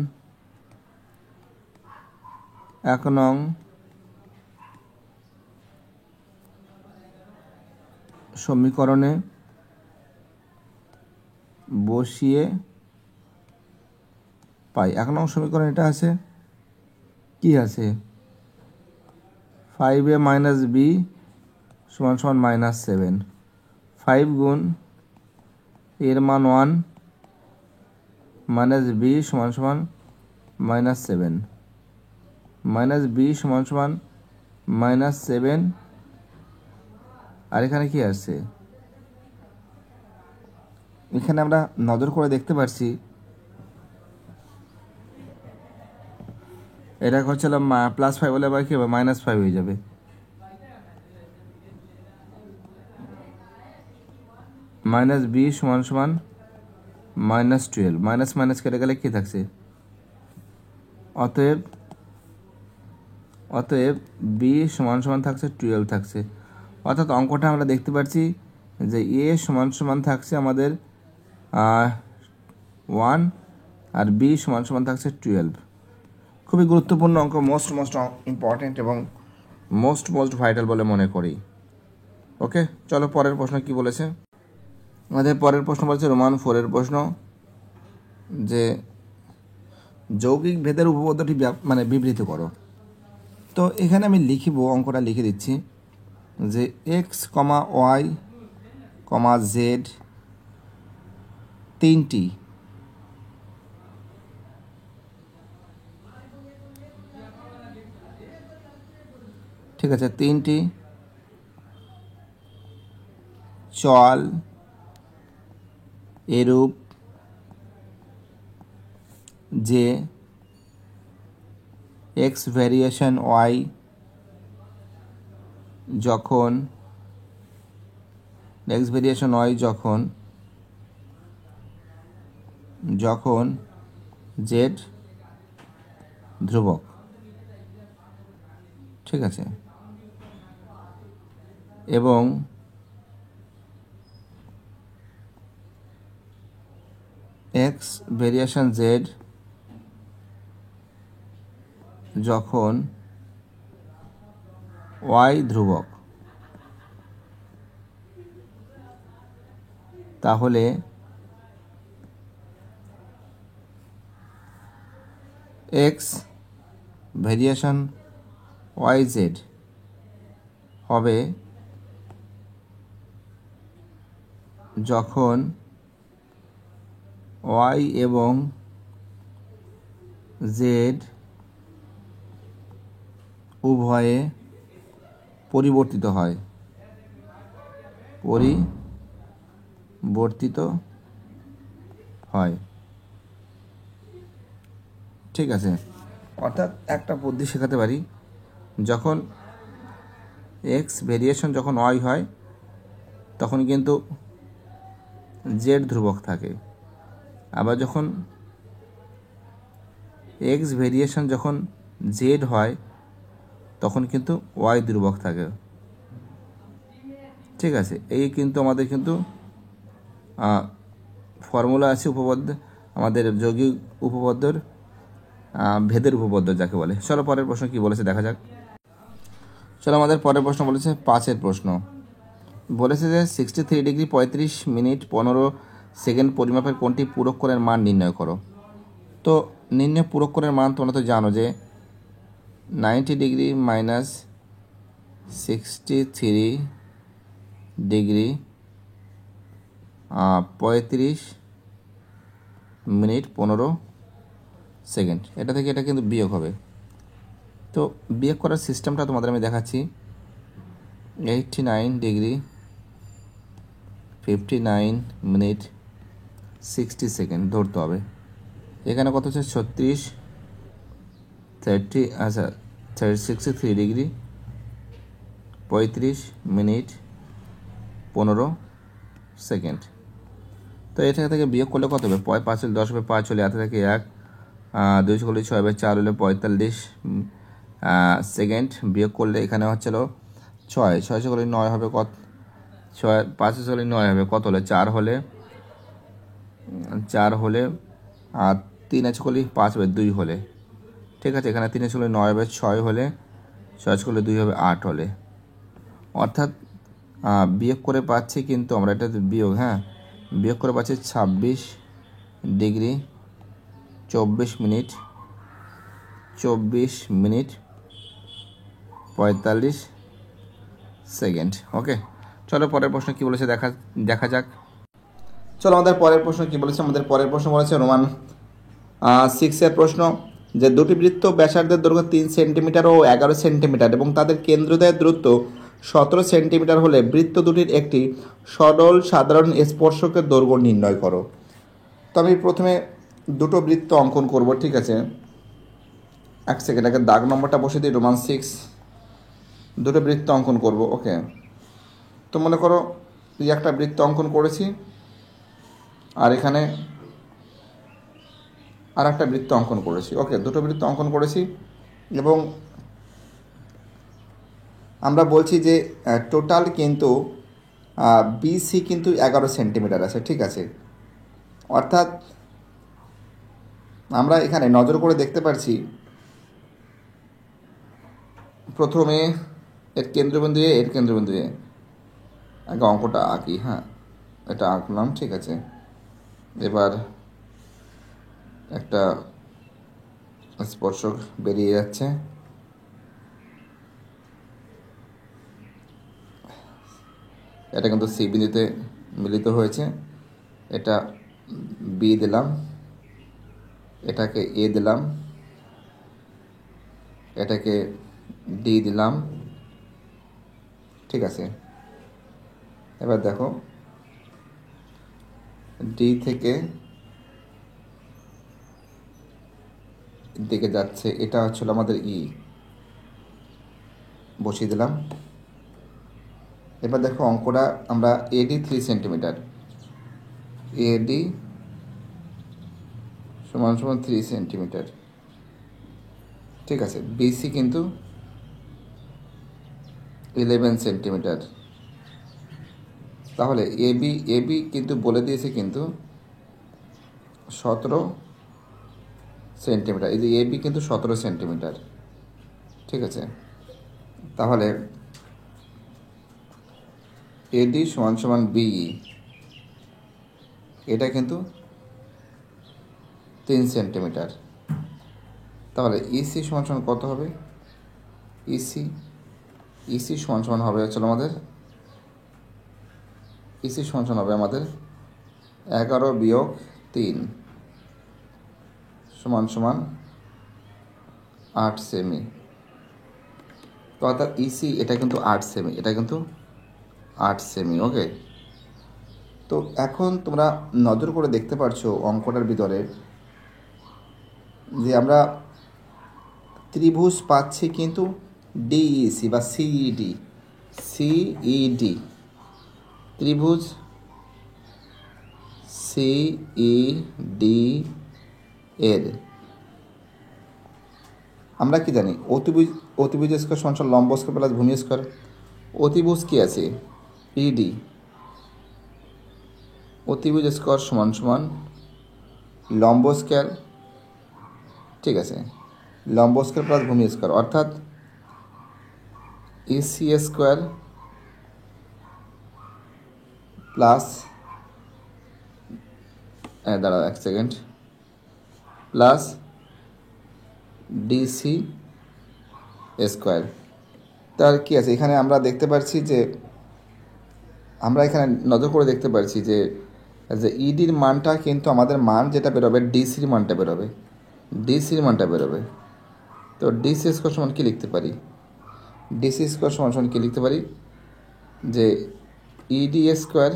1 নং সমীকরণে বসিয়ে পাই। 1 নং সমীকরণ এটা আছে, কি আছে? 5a মাইনাস বি সমান সমান -7, 5 গুণ এর মান 1 মাইনাস বি সমান সমান -7, মাইনাস বি সমান সমান -7। আর এখানে কি আসছে? এখানে আমরা নজর করে দেখতে পাচ্ছি এটা হচ্ছিল +5 হলে আবার কি হবে? -5 হয়ে যাবে। মাইনাস বি সমান সমান -12, মাইনাস মাইনাস কেটে গেলে কী থাকছে? অতএব বি সমান সমান থাকছে 12 থাকছে। অর্থাৎ অঙ্কটা আমরা দেখতে পাচ্ছি যে এ সমান সমান থাকছে আমাদের 1 আর বি সমান সমান থাকছে 12। খুবই গুরুত্বপূর্ণ অঙ্ক, মোস্ট ইম্পর্টেন্ট এবং মোস্ট ভাইটাল বলে মনে করি। ওকে, চলো পরের প্রশ্ন কি বলেছে। আমাদের পরের প্রশ্ন বলেছে রোমান 4-এর প্রশ্ন, যে যৌগিক ভেদের উপপাদ্যটি বিবৃত করো। তো এখানে আমি লিখিব, অঙ্কটা লিখে দিচ্ছি, যে এক্স কমা ওয়াই কমা জেড তিনটি ঠিক আছে, তিনটি চল এরূপ যে এক্স ভ্যারিয়েশন ওয়াই যখন যখন জেড ধ্রুবক, ঠিক আছে, এবং এক্স ভেরিয়েশন জেড যখন ওয়াই ধ্রুবক, তাহলে এক্স ভেরিয়েশন ওয়াই জেড হবে যখন ওয়াই এবং জেড উভয়ে পরিবর্তিত হয়, ঠিক আছে। অর্থাৎ একটা বুদ্ধি শেখাতে পারি, যখন এক্স ভেরিয়েশন যখন ওয়াই হয় তখন কিন্তু জেড ধ্রুবক থাকে, আবার যখন এক্স ভেরিয়েশন যখন জেড হয় তখন কিন্তু ওয়াই ধ্রুবক থাকে, ঠিক আছে। এই কিন্তু আমাদের কিন্তু ফর্মুলা আছে উপপাদ্য, আমাদের যৌগিক উপপাদ্যর ভেদের উপপাদ্য যাকে বলে। চলো পরের প্রশ্ন কি বলেছে দেখা যাক। চলো আমাদের পরের প্রশ্ন বলেছে 5-এর প্রশ্ন, বলেছে যে 63 ডিগ্রি 35 মিনিট 15 সেকেন্ড পরিমাপের কোণটি পূরক কোণের মান নির্ণয় করো। তো নির্ণয় পূরক কোণের মান তোমরা তো জানো যে 90 degree minus 63 degree 35 minute 15 second, এটা থেকে এটা কিন্তু বিয়োগ হবে। তো বিয়োগ করার সিস্টেমটা তোমাদের আমি দেখাচ্ছি। 89 ডিগ্রি 59 মিনিট 60 সেকেন্ড ধরতে হবে। এখানে কত হচ্ছে 63 ডিগ্রি 35 মিনিট 15 সেকেন্ড। তো এটা থেকে বিয়োগ করলে কত হবে? 5 হলে 10 হবে, 5 হলে 1 থেকে 1, 2 হলে 6 হবে, 4 হলে 45 সেকেন্ড। বিয়োগ করলে এখানে হচ্ছিল 6 হলে 9 হবে, কত 6 5 হলে 9 হবে, কত হলে 4 হলে আর 3 হলে 5 হবে, 2 হলে, ঠিক আছে। এখানে 3 হলে 9 হবে, 6 হলে 6 হলে 2 হবে, 8 হলে। অর্থাৎ বিয়োগ করে পাচ্ছি কিন্তু আমরা, এটা বিয়োগ, বিয়োগ করে পাচ্ছি 26 ডিগ্রি 24 মিনিট 45 সেকেন্ড। ওকে, চলো পরের প্রশ্ন কি বলেছে দেখা যাক। চলো আমাদের পরের প্রশ্ন কি বলেছে। আমাদের পরের প্রশ্ন বলেছে রোমান 6-এর প্রশ্ন, যে দুটি বৃত্ত ব্যাসার্ধের দৈর্ঘ্য 3 সেন্টিমিটার ও 11 সেন্টিমিটার এবং তাদের কেন্দ্রদ্বয়ের দূরত্ব 17 সেন্টিমিটার হলে বৃত্ত দুটির একটি সরল সাধারণ স্পর্শকের দৈর্ঘ্য নির্ণয় করো। তো আমি প্রথমে দুটো বৃত্ত অঙ্কন করব, ঠিক আছে। এক সেকেন্ড, আগে দাগ নম্বরটা বসে দিই। রোমান 6 দুটো বৃত্ত অঙ্কন করব। ওকে, তো মনে করো এই একটা বৃত্ত অঙ্কন করেছি, আর এখানে আর একটা বৃত্ত অঙ্কন করেছি। ওকে, দুটো বৃত্ত অঙ্কন করেছি এবং আমরা বলছি যে টোটাল কিন্তু বিসি কিন্তু 11 সেন্টিমিটার আছে, ঠিক আছে। অর্থাৎ আমরা এখানে নজর করে দেখতে পাচ্ছি, প্রথমে এর কেন্দ্রবিন্দু এ, এর কেন্দ্রবিন্দু এ, আগে অঙ্কটা আঁকি। হ্যাঁ, এটা আঁকলাম, ঠিক আছে। এবার একটা স্পর্শক বেরিয়ে যাচ্ছে, এটা কিন্তু সি বিন্দুতে মিলিত হয়েছে। এটা বি দিলাম, এটাকে এ দিলাম, এটাকে ডি দিলাম, ঠিক আছে। এবার দেখো ডি থেকে দিকে যাচ্ছে, এটা হচ্ছিল আমাদের ই, বসিয়ে দিলাম। এবার দেখো অঙ্কটা আমরা এডি 3 সেন্টিমিটার, এডি সমান সমান 3 সেন্টিমিটার, ঠিক আছে। বিসি কিন্তু 11 সেন্টিমিটার। তাহলে এবি কিন্তু বলে দিয়েছে কিন্তু 17 সেন্টিমিটার। এই যে এবি কিন্তু 17 সেন্টিমিটার, ঠিক আছে। তাহলে এডি সমান সমান বিই, এটা কিন্তু 3 সেন্টিমিটার। তাহলে ইসি সমান সমান কত হবে? ইসি সমান সমান হবে হচ্ছে আমাদের, ইসি সমান সমান হবে আমাদের 11 বিয়োগ 3 সমান সমান 8 সেমি। তো অর্থাৎ ইসি এটা কিন্তু 8 সেমি, এটা কিন্তু 8 সেমি, ওকে। তো এখন তোমরা নজর করে দেখতে পারছো অঙ্কটার ভিতরে যে আমরা ত্রিভুজ পাচ্ছি কিন্তু ডিইসি বা সিইডি, ত্রিভুজ সিইডি এর আমরা কি জানি? অতিভুজ স্কোয়ার সমান সমান লম্ব স্কোয়ার প্লাস ভূমি স্কোয়ার। অতিভুজ কি আছে? ইডি, অতিভুজ স্কোয়ার সমান সমান লম্ব স্কোয়ার, ঠিক আছে, লম্ব স্কোয়ার প্লাস ভূমি স্কোয়ার, অর্থাৎ ইসি স্কোয়ার প্লাস, দাঁড়াও এক সেকেন্ড, প্লাস ডিসি স্কোয়ার। তার কি আছে এখানে? আমরা দেখতে পাচ্ছি যে আমরা এখানে নজর করে দেখতে পাচ্ছি যে ইডির মানটা কিন্তু আমাদের মান যেটা বেরোবে ডিসির মানটা বেরোবে, তো ডিসি স্কোয়ার সমান কী লিখতে পারি? ডিসি স্কোয়ার সমান সমান কী লিখতে পারি? যে ইডি স্কোয়ার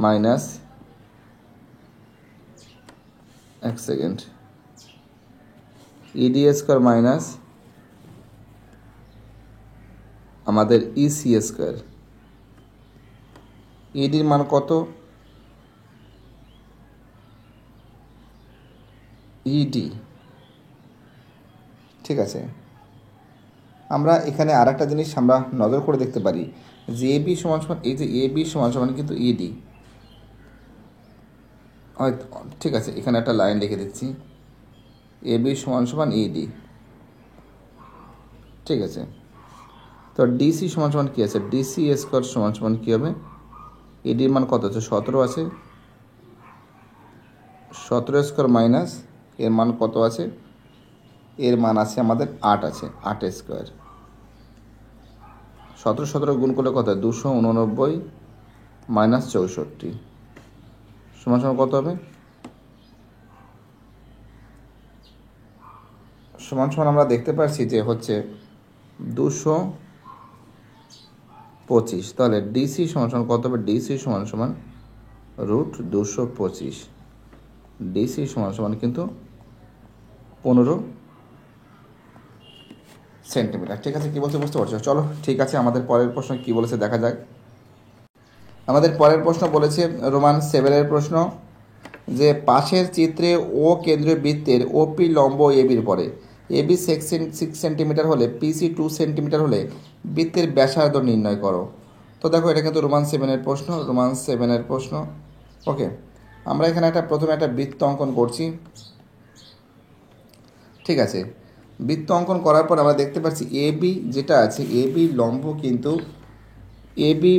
মাইনাস, এক সেকেন্ড, ইডি স্কোয়ার মাইনাস আমাদের ইসি স্কোয়ার। ইডির মান কত? ইডি, ঠিক আছে। আমরা এখানে আর একটা জিনিস আমরা নজর করে দেখতে পারি যে এবি সমান সমান, এই যে এবি সমান সমান কিন্তু ইডি, হয়তো, ঠিক আছে, এখানে একটা লাইন লিখে দিচ্ছি, এবি সমান সমান ইডি, ঠিক আছে। তো ডিসি সমান সমান কী আছে? ডিসি স্কোয়ার সমান সমান কী হবে? ইডির মান কত আছে? 17 আছে, 17 স্কোয়ার মাইনাস এর মান কত আছে? এর মান আছে আমাদের 8 আছে, 8 স্কোয়ার। 17 গুণ করলে কত হয়? 289 মাইনাস 64 সমান সমান কত হবে? সমান সমান আমরা দেখতে পাচ্ছি যে হচ্ছে 225। তাহলে ডিসি সমান সমান কত হবে? ডিসি সমান সমান √225, ডিসি সমান সমান কিন্তু 15 সেন্টিমিটার, ঠিক আছে। কী বলতে বুঝতে পারছো? চলো ঠিক আছে, আমাদের পরের প্রশ্ন কী বলেছে দেখা যাক। আমাদের পরের প্রশ্ন বলেছে রোমান 7-এর প্রশ্ন, যে পাশের চিত্রে ও কেন্দ্রীয় বৃত্তের ওপি লম্ব এবির পরে, এবি 6 সেন্টিমিটার হলে পিসি 2 সেন্টিমিটার হলে বৃত্তের ব্যাসার্ধ নির্ণয় করো। তো দেখো এটা কিন্তু রোমান 7-এর প্রশ্ন, ওকে। আমরা এখানে প্রথমে একটা বৃত্ত অঙ্কন করছি, ঠিক আছে। বৃত্ত অঙ্কন করার পর আমরা দেখতে পাচ্ছি এবি যেটা আছে, এবি লম্ব কিন্তু এ বি,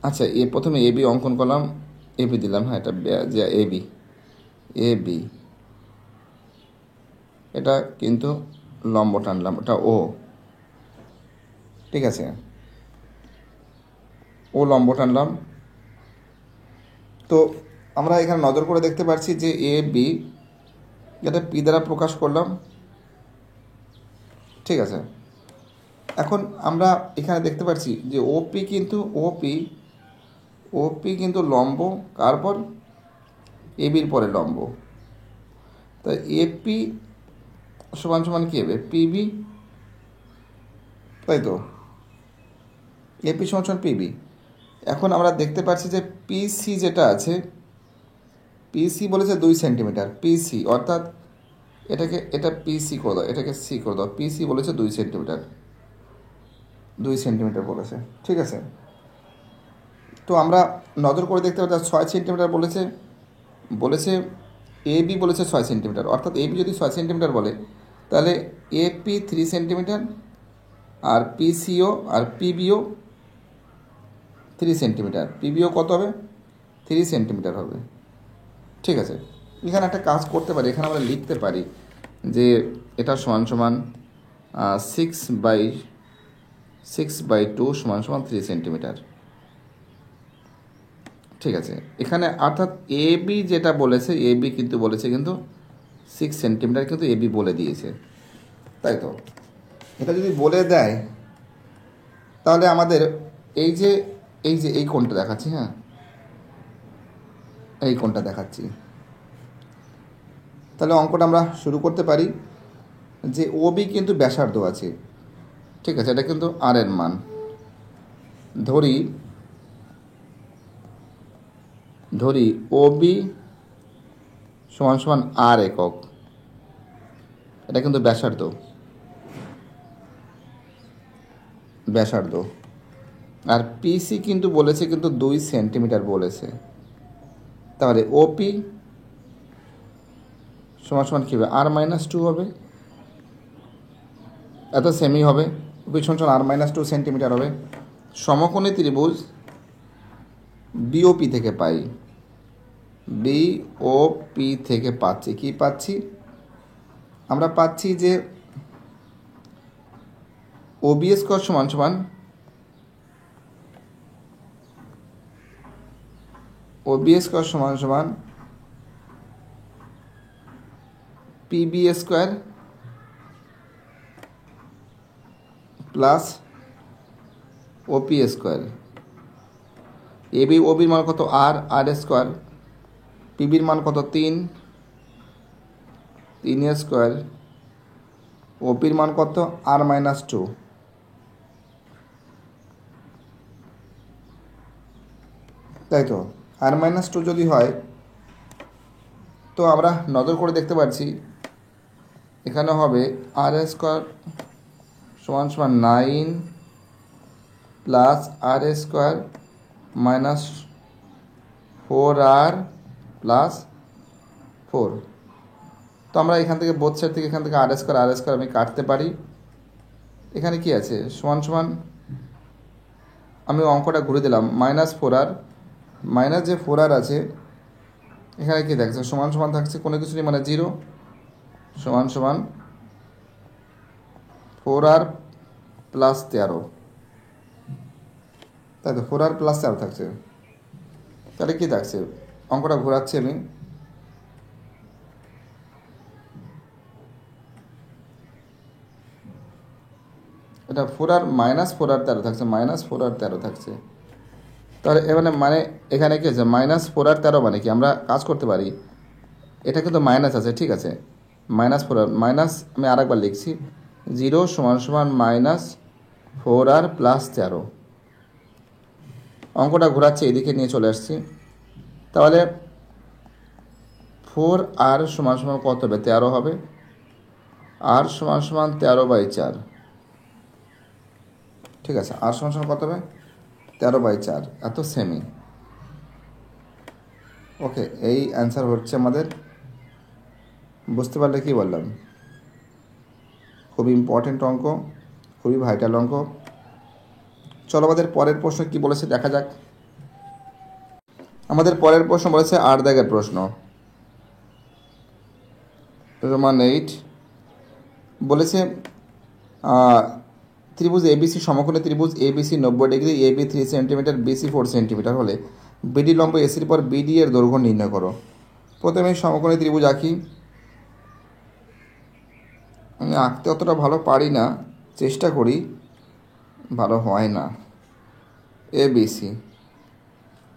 আচ্ছা প্রথমে এ বি অঙ্কন করলাম, এ বি দিলাম, হ্যাঁ এটা যে এ বি, এ বি এটা কিন্তু লম্ব টানলাম, এটা ও, ঠিক আছে, ও লম্ব টানলাম। তো আমরা এখানে নজর করে দেখতে পাচ্ছি যে এ বি এটা পি দ্বারা প্রকাশ করলাম, ঠিক আছে। এখন আমরা এখানে দেখতে পাচ্ছি যে ওপি কিন্তু ওপি কিন্তু লম্ব কার পর, এ বির পরে লম্ব, তাই এপি সমান সমান কী হবে, পিবি, তাই তো, এপি সমান সমান পিবি। এখন আমরা দেখতে পাচ্ছি যে পিসি যেটা আছে, পিসি বলেছে 2 সেন্টিমিটার, পিসি অর্থাৎ এটা পিসি করে দাও, এটাকে সি করে দাও, পিসি বলেছে 2 সেন্টিমিটার, 2 সেন্টিমিটার বলেছে, ঠিক আছে। তো আমরা নজর করে দেখতে পাচ্ছি 6 সেন্টিমিটার বলেছে, বলেছে এ বি বলেছে 6 সেন্টিমিটার, অর্থাৎ এ বি যদি 6 সেন্টিমিটার বলে তাহলে এপি 3 সেন্টিমিটার, আর পিসিও আর পিবিও 3 সেন্টিমিটার, পিবিও কত হবে, 3 সেন্টিমিটার হবে, ঠিক আছে। এখানে একটা কাজ করতে পারি, এখানে আমরা লিখতে পারি যে এটা সমান সমান 6/2 সমান সমান 3 সেন্টিমিটার, ঠিক আছে। এখানে অর্থাৎ এ বি যেটা বলেছে, এ বি কিন্তু বলেছে কিন্তু 6 সেন্টিমিটার, কিন্তু এ বি বলে দিয়েছে, তাই তো। এটা যদি বলে দেয় তাহলে আমাদের এই কোণটা দেখাচ্ছি, হ্যাঁ এই কোণটা দেখাচ্ছি, তাহলে অঙ্কটা আমরা শুরু করতে পারি। যে ও বি কিন্তু ব্যাসার্ধ আছে, ঠিক আছে, এটা কিন্তু আর এর মান ধরি ও বি সমান সমান আর একক, এটা কিন্তু ব্যাসার্ধ, আর পিসি কিন্তু বলেছে কিন্তু 2 সেন্টিমিটার বলেছে, তাহলে ওপি সমান সমান কী হবে, R-2 হবে, এত সেমি হবে, ওপি সমান সমান R-2 সেন্টিমিটার হবে। সমকোণী ত্রিভুজ বিওপি থেকে পাই, বিওপি থেকে পাচ্ছি কি পাচ্ছি, আমরা পাচ্ছি যে ওবি স্কোয়ার সমান সমান PB square plus OP square. ওবির মান কত, আর স্কোয়ার, পিবির মান কত 3 স্কোয়ার, ওপির মান কত R-2, তাই তো। R-2 যদি হয় তো আমরা নজর করে দেখতে পাচ্ছি এখানে হবে আর স্কোয়ার সমান সমান 9 প্লাস আর স্কোয়ার মাইনাস 4R প্লাস 4। তো আমরা এখান থেকে বোথ সাইড থেকে এখান থেকে আর স্কোয়ার আমি কাটতে পারি। এখানে কি আছে, সমান সমান আমি অঙ্কটা ঘুরে দিলাম, -4R, মাইনাস যে 4R আছে এখানে কি থাকছে, সমান সমান থাকছে কোনো কিছু নেই মানে 0, সমান সমান 4R প্লাস 13, তাই তো 4R প্লাস 13 থাকছে। তাহলে কি থাকছে, অঙ্কটা ঘোরাচ্ছি আমি, এটা 4R মাইনাস 4R 13 থাকছে, -4R 13 থাকছে। তাহলে এখানে মানে এখানে কি আছে, -4R 13 মানে কি, আমরা কাজ করতে পারি, এটা কিন্তু মাইনাস আছে, ঠিক আছে, -4R মাইনাস আমি আরেকবার লিখছি, 0 সমান সমান -4R প্লাস 13। অঙ্কটা ঘোরাচ্ছি এদিকে নিয়ে চলে আসছি, তাহলে 4R সমান সমান কত হবে, 13 হবে, আর সমান সমান 13/4, ঠিক আছে, আর সমান সমান কত হবে 13/4, এত সেমি। ওকে, এই অ্যান্সার হচ্ছে আমাদের, বুঝতে পারলে কি বললাম, খুবই ইম্পর্টেন্ট অঙ্ক, খুবই ভাইটাল অঙ্ক, চলো আমাদের পরের প্রশ্ন কি বলেছে দেখা যাক। আমাদের পরের প্রশ্ন বলেছে 8 দাগের প্রশ্ন, রোমান 8 বলেছে ত্রিভুজ এবিসি সমকোণী ত্রিভুজ ABC 90 degree, AB 3 centimetre, BC 4 centimetre হলে বিডি লম্ব এসির পর বিডি এর দৈর্ঘ্য নির্ণয় করো। প্রথমে সমকোণী ত্রিভুজ আঁকি। আমি আঁকতে অতটা ভালো পারি না, চেষ্টা করি, ভালো হয় না। এবিসি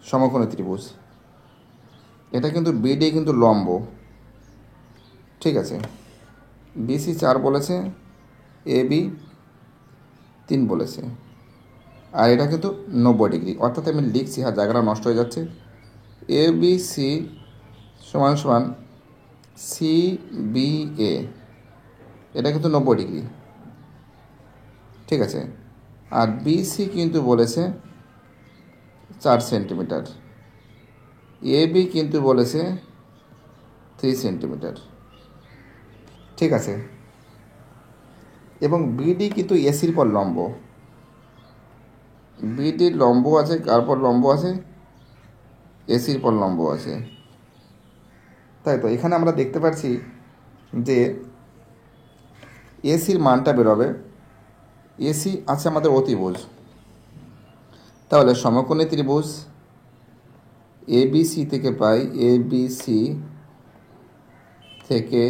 সমকোণী ত্রিভুজ, এটা কিন্তু বিডি কিন্তু লম্ব, ঠিক আছে। বিসি 4 বলেছে, এবি 3 বলেছে, আর এটা কিন্তু 90 ডিগ্রি, অর্থাৎ আমি লিখছি, হ্যাঁ জায়গাটা নষ্ট হয়ে যাচ্ছে। এবিসি সমান সমান সিবিএ, এটা কিন্তু 90 ডিগ্রি, ঠিক আছে। আর বিসি কিন্তু বলেছে 4 সেন্টিমিটার, এবি কিন্তু বলেছে 3 সেন্টিমিটার, ঠিক আছে। এবং বিডি কিন্তু এসির পর লম্ব, বিডির লম্ব আছে, কার পর লম্ব আছে? এসির পর লম্ব আছে, তাই তো। এখানে আমরা দেখতে পাচ্ছি যে এসির মানটা বেরোবে, এসি আছে আমাদের অতিভুজ, তাহলে সমকোণী ত্রিভুজ এবিসি থেকে পাই, এবিসি থেকে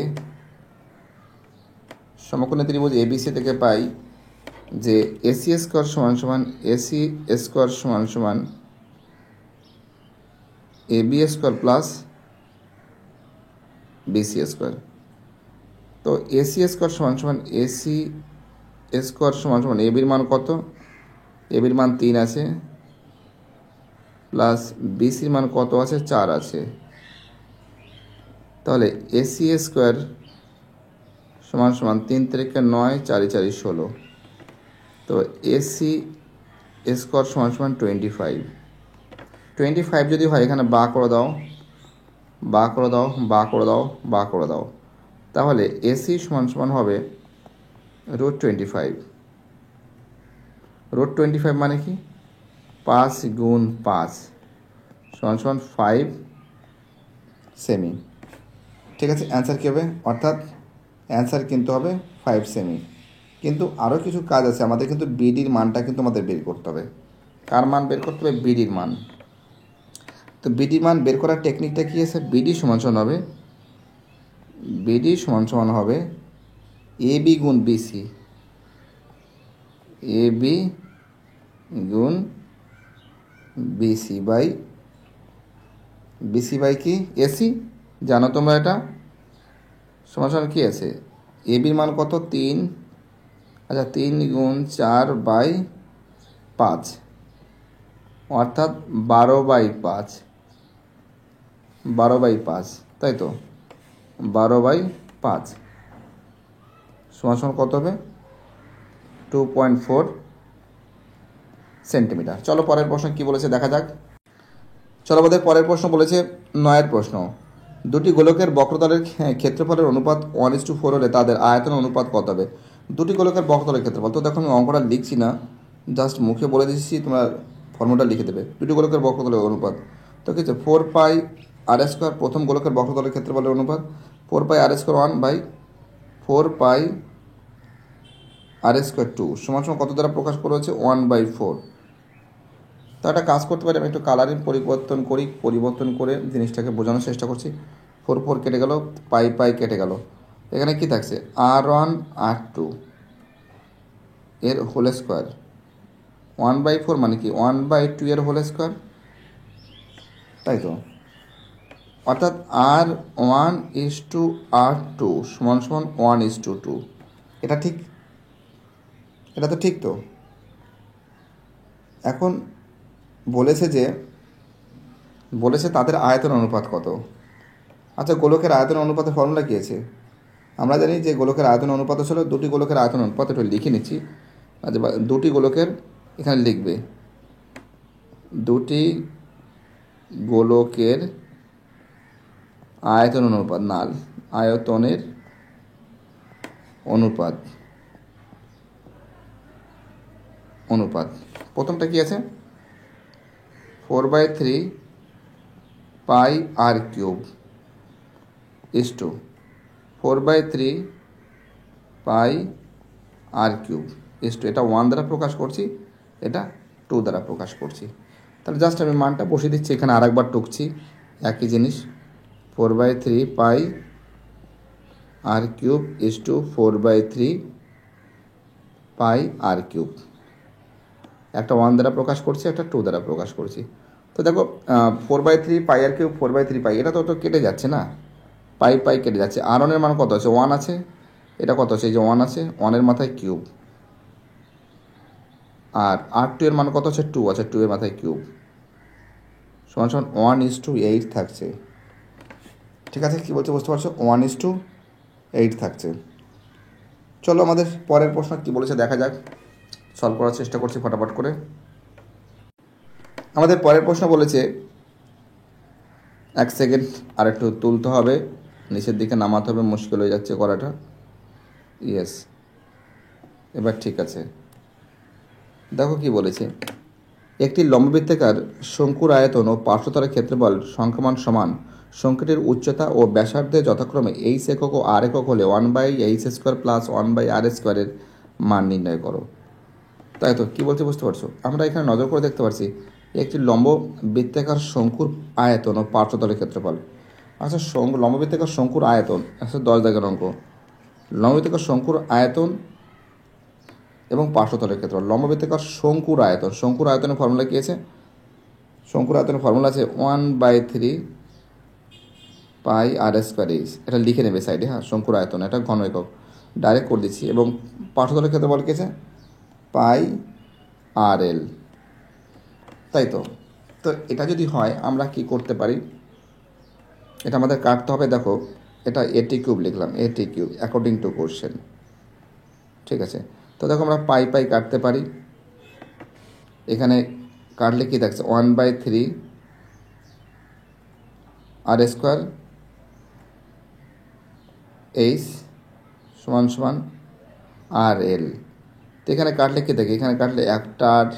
সমকোণী ত্রিভুজ এবিসি থেকে পাই যে এসি স্কোয়ার সমান সমান এসি স্কোয়ার সমান সমান AB square plus BC square. তো এসি স্কোয়ার সমান সমান এসি স্কোয়ার সমান সমান এবির মান কত? এবির মান 3 আছে, প্লাস বিসির মান কত আছে? 4 আছে। তাহলে এসি স্কোয়ার সমান সমান 3 3 9, 4 4 16। তো এসি স্কোয়ার সমান সমান 25 যদি হয়, এখানে বা করে দাও, বা করে দাও, বা করে দাও, বা করে দাও, তাহলে এসি সমান সমান হবে √25। √25 মানে কি? 5 গুণ 5 সমান সমান 5 সেমি, ঠিক আছে। অ্যান্সার কী হবে? অর্থাৎ অ্যান্সার কিন্তু হবে 5 সেমি। কিন্তু আরও কিছু কাজ আছে, আমাদের কিন্তু বিডির মানটা কিন্তু আমাদের বের করতে হবে। কার মান বের করতে হবে? বিডির মান। তো বিডির মান বের করার টেকনিকটা কী আছে? বিডি সমান সমান হবে, বিডি সমান সমান হবে এবি গুণ বিসি, এবি গুণ বিসি বাই কি? এসি, জানো তোমরা এটা সমান সমান কী আছে? এবির মান কত? 3, আচ্ছা 3 গুণ 4 বাই 5, অর্থাৎ 12/5, 12/5, তাই তো। 12/5 সমান সমান কত হবে? 2.4 সেন্টিমিটার। চলো পরের প্রশ্ন কি বলেছে দেখা যাক। চলো আমাদের পরের প্রশ্ন বলেছে 9 প্রশ্ন, দুটি গোলকের বক্রতলের ক্ষেত্রফলের অনুপাত 1:4 হলে তাদের আয়তন অনুপাত কত হবে? দুটি গোলকের বক্রতলের ক্ষেত্রফল, তো দেখো আমি অঙ্কটা লিখছি না, জাস্ট মুখে বলে দিচ্ছি, তোমরা ফর্মুলা লিখে দেবে। দুটি গোলকের বক্রতলের অনুপাত, তো কি হচ্ছে? 4πr², প্রথম গোলকের বক্রতলের ক্ষেত্রফলের অনুপাত 4πr² 1/4πr² 2 সমান সমান কত দ্বারা প্রকাশ করা হচ্ছে? 1/4। তো একটা কাজ করতে পারি, আমি একটু কালারিং পরিবর্তন করে জিনিসটাকে বোঝানোর চেষ্টা করছি। 4 4 কেটে গেল, পাই কেটে গেল, এখানে কি থাকছে? r1 r2 এর হোল স্কোয়ার 1/4 মানে কি? 1/2 এর হোল স্কোয়ার, তাই তো। অর্থাৎ r1:r2 সমান সমান 1:2। এটা ঠিক, এটা তো ঠিক তো। এখন বলেছে তাদের আয়তন অনুপাত কত। আচ্ছা, গোলকের আয়তন অনুপাতের ফর্মুলা কী আছে? আমরা জানি যে গোলকের আয়তন অনুপাত ছিল, দুটি গোলকের আয়তন অনুপাত, একটু লিখে নিচ্ছি। আচ্ছা, দুটি গোলকের, এখানে লিখবে দুটি গোলকের আয়তন অনুপাত, নাল আয়তনের অনুপাত। প্রথমটা কি আছে, 4/3 pi r cube is to 4/3 pi r cube is to, এটা 1 দ্বারা প্রকাশ করছি, এটা 2 দ্বারা প্রকাশ করছি। তাহলে জাস্ট আমি মানটা বসিয়ে দিচ্ছি, এখানে আরেকবার টুকছি, একই জিনিস, 4/3 pi r cube is to 4/3 pi r cube. একটা 1 দ্বারা প্রকাশ করছি, একটা 2 দ্বারা প্রকাশ করছি। তো দেখো 4/3 পাই আর কিউব 4/3 পাই, এটা তো কেটে যাচ্ছে না, পাই পাই কেটে যাচ্ছে। আর ওয়ানের মান কত আছে, 1 আছে, এটা কত আছে, এই যে 1 আছে, 1-এর মাথায় কিউব। আর R2 এর মান কত আছে, 2 আছে, 2-এর মাথায় কিউব, সমান সমান 1:8 থাকছে। ঠিক আছে, কী বলছে বুঝতে পারছো, 1:8 থাকছে। চলো আমাদের পরের প্রশ্ন কী বলেছে দেখা যাক, সলভ করার চেষ্টা করছি ফটাফট করে। আমাদের পরের প্রশ্ন বলেছে, 1 সেকেন্ড আর একটু তুলতে হবে, নিচের দিকে নামাতে হবে, মুশকিল হয়ে যাচ্ছে করাটা। ইয়েস, এবার ঠিক আছে। দেখো কি বলেছে, একটি লম্ববৃত্তাকার শঙ্কুর আয়তন ও পার্শ্বতলের ক্ষেত্রফল সংখ্যামান সমান, শঙ্কুটির উচ্চতা ও ব্যাসার্ধে যথাক্রমে h একক ও r একক হলে 1/h² প্লাস 1/r² এর মান নির্ণয় করো। তাই তো, কী বলতে বুঝতে পারছো, আমরা এখানে নজর করে দেখতে পাচ্ছি একটি লম্ববৃত্তাকার শঙ্কুর আয়তন ও পার্শ্বতলের ক্ষেত্রফল। আচ্ছা, লম্ববৃত্তাকার শঙ্কুর আয়তন, আচ্ছা 10 দাগের অঙ্ক, লম্ববৃত্তাকার শঙ্কুর আয়তন এবং পার্শ্বতলের ক্ষেত্রফল। লম্ববৃত্তাকার শঙ্কুর আয়তন, শঙ্কুর আয়তনের ফর্মুলা কী আছে, শঙ্কুর আয়তনের ফর্মুলা আছে 1/3 পাই r², এটা লিখে নেবে সাইডে, হ্যাঁ, শঙ্কুর আয়তন, এটা ঘন একক, ডাইরেক্ট করে দিচ্ছি। এবং পার্শ্বতলের ক্ষেত্রফল কী আছে, পাই RL। তাই তো, তো এটা যদি হয় আমরা কি করতে পারি, এটা আমাদের কাটতে হবে। দেখো এটা AT কিউব লিখলাম, AT cube according to question. ঠিক আছে, তো দেখো আমরা পাই পাই কাটতে পারি, এখানে কাটলে কি থাকছে, 1/3 r² h সমান সমান RL। তো এখানে কাটলে কী থাকে, এখানে কাটলে একটার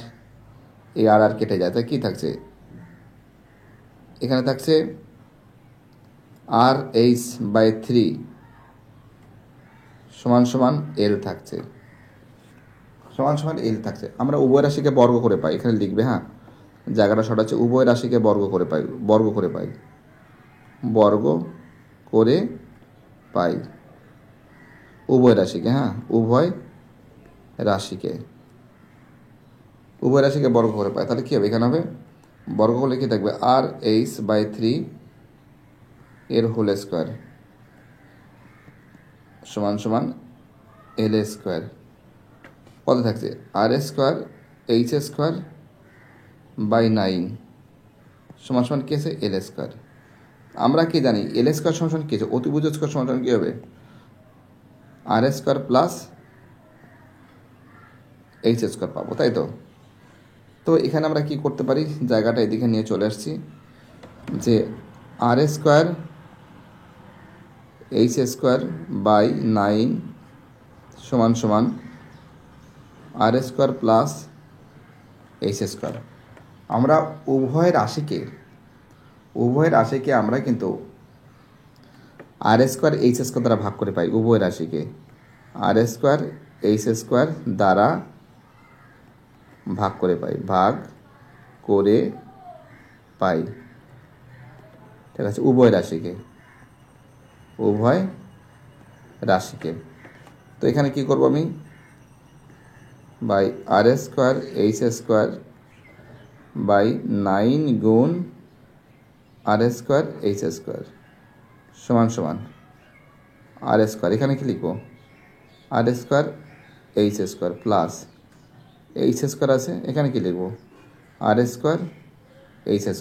এই আর কেটে যায়, তাই কী থাকছে, এখানে থাকছে RH/3 সমান সমান L থাকছে, সমান সমান L থাকছে। আমরা উভয় রাশিকে বর্গ করে পাই, এখানে লিখবে, হ্যাঁ, জায়গাটা শর্ট আছে, উভয় রাশিকে বর্গ করে পাই, বর্গ করে পাই, বর্গ করে পাই উভয় রাশিকে, হ্যাঁ, উভয় রাশিকে, উভয় রাশিকে বর্গ করে পাই। তাহলে কী হবে, এখানে হবে বর্গ করলে কী থাকবে, RH/3 এর হোল স্কোয়ার সমান সমান L²। কত থাকছে, R²H²/9 সমান সমান কী আছে, L²। আমরা কি জানি, L² সমান সমান কী আছে, অতিভুজ স্কোয়ার সমান সমান কী হবে, R² প্লাস H² পাবো, তাই তো। তো এখানে আমরা কি করতে পারি, জায়গাটা এদিকে নিয়ে চলে আসছি, যে R²H²/9 সমান সমান R² প্লাস H²। আমরা উভয় রাশিকে আমরা কিন্তু R²H² দ্বারা ভাগ করে পাই, উভয় রাশিকে R²H² দ্বারা ভাগ করে পাই, ভাগ করে পাই। ঠিক আছে, উভয় রাশিকে। তো এখানে কি করব আমি, বাই R²H²/9 গুণ R²H² সমান সমান R², এখানে কি লিখব, R²H² প্লাস H² আছে, এখানে কি লিখব, R²H²।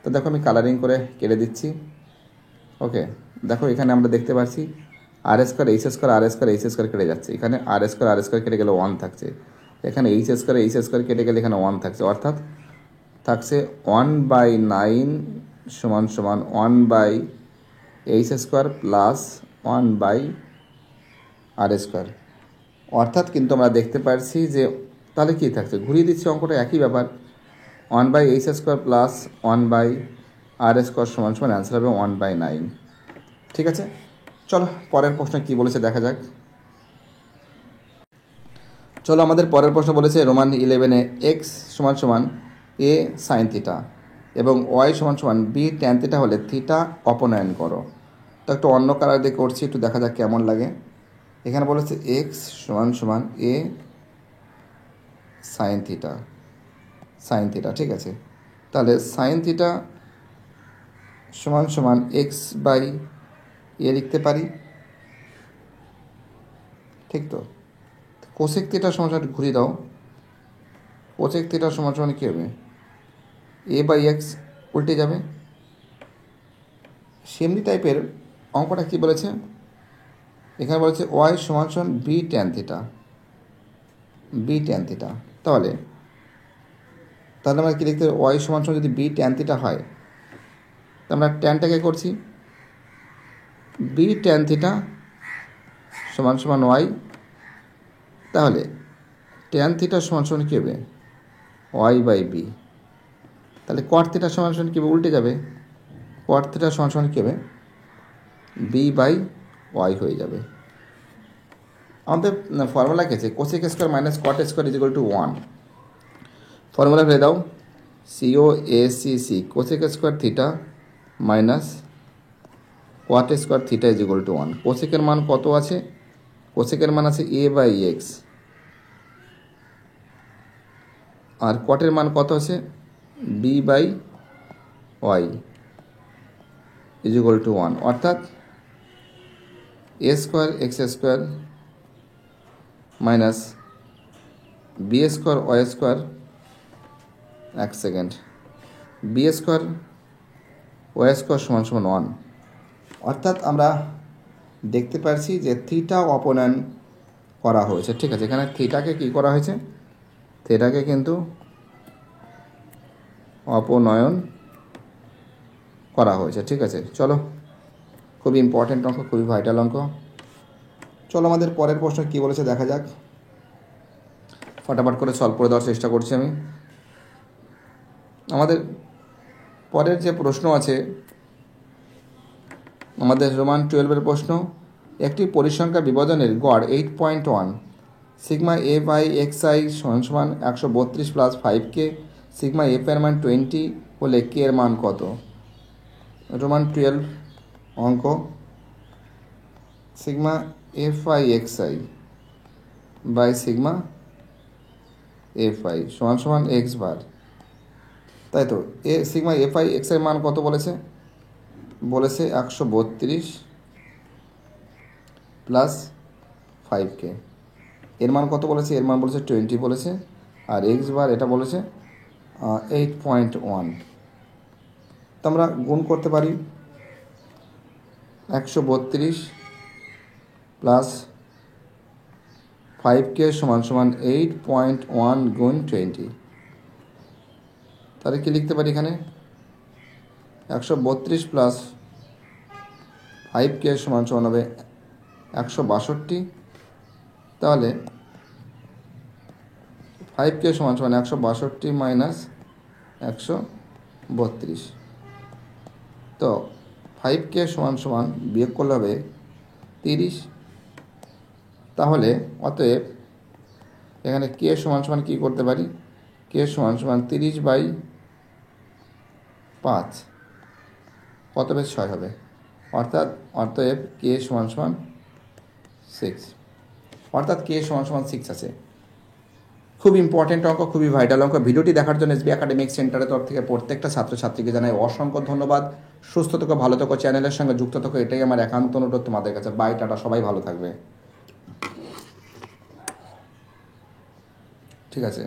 তো দেখো আমি কালারিং করে কেটে দিচ্ছি। ওকে, দেখো এখানে আমরা দেখতে পাচ্ছি R²H² কেটে যাচ্ছে, এখানে R² কেটে গেলে 1 থাকছে, এখানে H² কেটে গেলে এখানে 1 থাকছে, অর্থাৎ থাকছে 1/9 সমান সমান 1/H² প্লাস 1/R²। অর্থাৎ কিন্তু আমরা দেখতে পাচ্ছি যে তাহলে কী থাকছে, ঘুরিয়ে দিচ্ছি অঙ্কটা, একই ব্যাপার। 1/h² প্লাস 1/r² সমান সমান অ্যান্সার হবে 1/9। ঠিক আছে, চলো পরের প্রশ্ন কী বলেছে দেখা যাক। চলো আমাদের পরের প্রশ্ন বলেছে রোমান 11-এ এক্স সমান সমান এ সাইন থিটা এবং ওয়াই সমান সমান বি ট্যান থিটা হলে থিটা অপনয়ন করো। তো একটু অন্য কালার দিয়ে করছি, একটু দেখা যাক কেমন লাগে। এখানে বলেছে এক্স সমান সমান এ সাইন থিটা, ঠিক আছে। তাহলে সাইন থিটা সমান সমান এক্স বাই এ লিখতে পারি, ঠিক তো। কোসেক থিটা সমান সমান ঘুরিয়ে দাও, কোসেক থিটা সমান সমান কী হবে, এ বাই এক্স উল্টে যাবে। সেমনি টাইপের অঙ্কটা কী বলেছে, এখানে বলেছে ওয়াই সমান সমান বি ট্যান থিটা। তাহলে আমরা কী লিখতে, ওয়াই সমান সমান যদি বি ট্যান থিটা হয়, তা আমরা ট্যানটাকে করছি বি ট্যান থিটা সমান সমান ওয়াই। তাহলে ট্যান থিটা সমান সমান কী হবে, ওয়াই বাই বি। তাহলে কট থিটা সমান সমান কী হবে, উল্টে যাবে, কট থিটা সমান সমান কী হবে, বি বাই ওয়াই হয়ে যাবে। আমাদের ফর্মুলা কেছে cosec square minus cot square is equal to 1। Formula ফেলে দাও, COACC cosec square theta minus cot square theta is equal to 1। কোসেকের মান কত আছে, কোসেকের মান আছে এ বাই এক্স, আর কটের মান কত আছে b by y is equal to 1, অর্থাৎ a square x square minus b square y square, এক second, b square y square সমান সমান 1। অর্থাৎ আমরা দেখতে পাচ্ছি যে থিটা অপনয়ন করা হয়েছে, ঠিক আছে। এখানে থিটাকে কী করা হয়েছে, থিটাকে কিন্তু অপনয়ন করা হয়েছে, ঠিক আছে। চলো, খুবই ইম্পর্টেন্ট অঙ্ক, খুবই ভাইটাল অঙ্ক। চলো আমাদের পরের প্রশ্ন কী বলেছে দেখা যাক, ফটাফট করে সলভ করে দেওয়ার চেষ্টা করছি আমি। আমাদের পরের যে প্রশ্ন আছে আমাদের রোমান 12-এর প্রশ্ন, একটি পরিসংখ্যা বিভাজনের গড় 8.1, sigma A by X I সমান সমান 132 প্লাস 5K, সিগমা এফ এর মান 20 হলে কে এর মান কত। রোমান 12 অঙ্ক, sigma F I X I by sigma F I সমান সমান এক্স বার, তাই তো। Sigma F I X I মান কত বলেছে, 132 প্লাস 5K। এর মান কত বলেছে, এর মান বলেছে 20 বলেছে, আর এক্স বার এটা বলেছে 8.1। তো আমরা গুণ করতে পারি 132 প্লাস 5K সমান সমান 8.1 গুণ 20। তাহলে কি লিখতে পারি এখানে, 132 প্লাস 5K সমান সমান হবে 162। তাহলে 5K সমান সমান 162 মাইনাস 132। তো 5K সমান সমান বিয়োগ করলে হবে 30। তাহলে অতএব এখানে কে সমান সমান কী করতে পারি, কে সমান সমান 30/5, কত বেশ 6 হবে, অতএব কে সমান সমান 6, অর্থাৎ কে সমান সমান 6 আছে। খুব ইম্পর্টেন্ট অঙ্ক, খুবই ভাইটাল অঙ্ক। ভিডিওটি দেখার জন্য এসবি একাডেমিক সেন্টারের তরফ থেকে প্রত্যেকটা ছাত্রছাত্রীকে জানাই অসংখ্য ধন্যবাদ। সুস্থ থেকো, ভালো থেকো, চ্যানেলের সঙ্গে যুক্ত থেকো, এটাই আমার একান্ত অনুরোধ তোমাদের কাছে। বাই, টাটা, সবাই ভালো থাকবে, ঠিক আছে।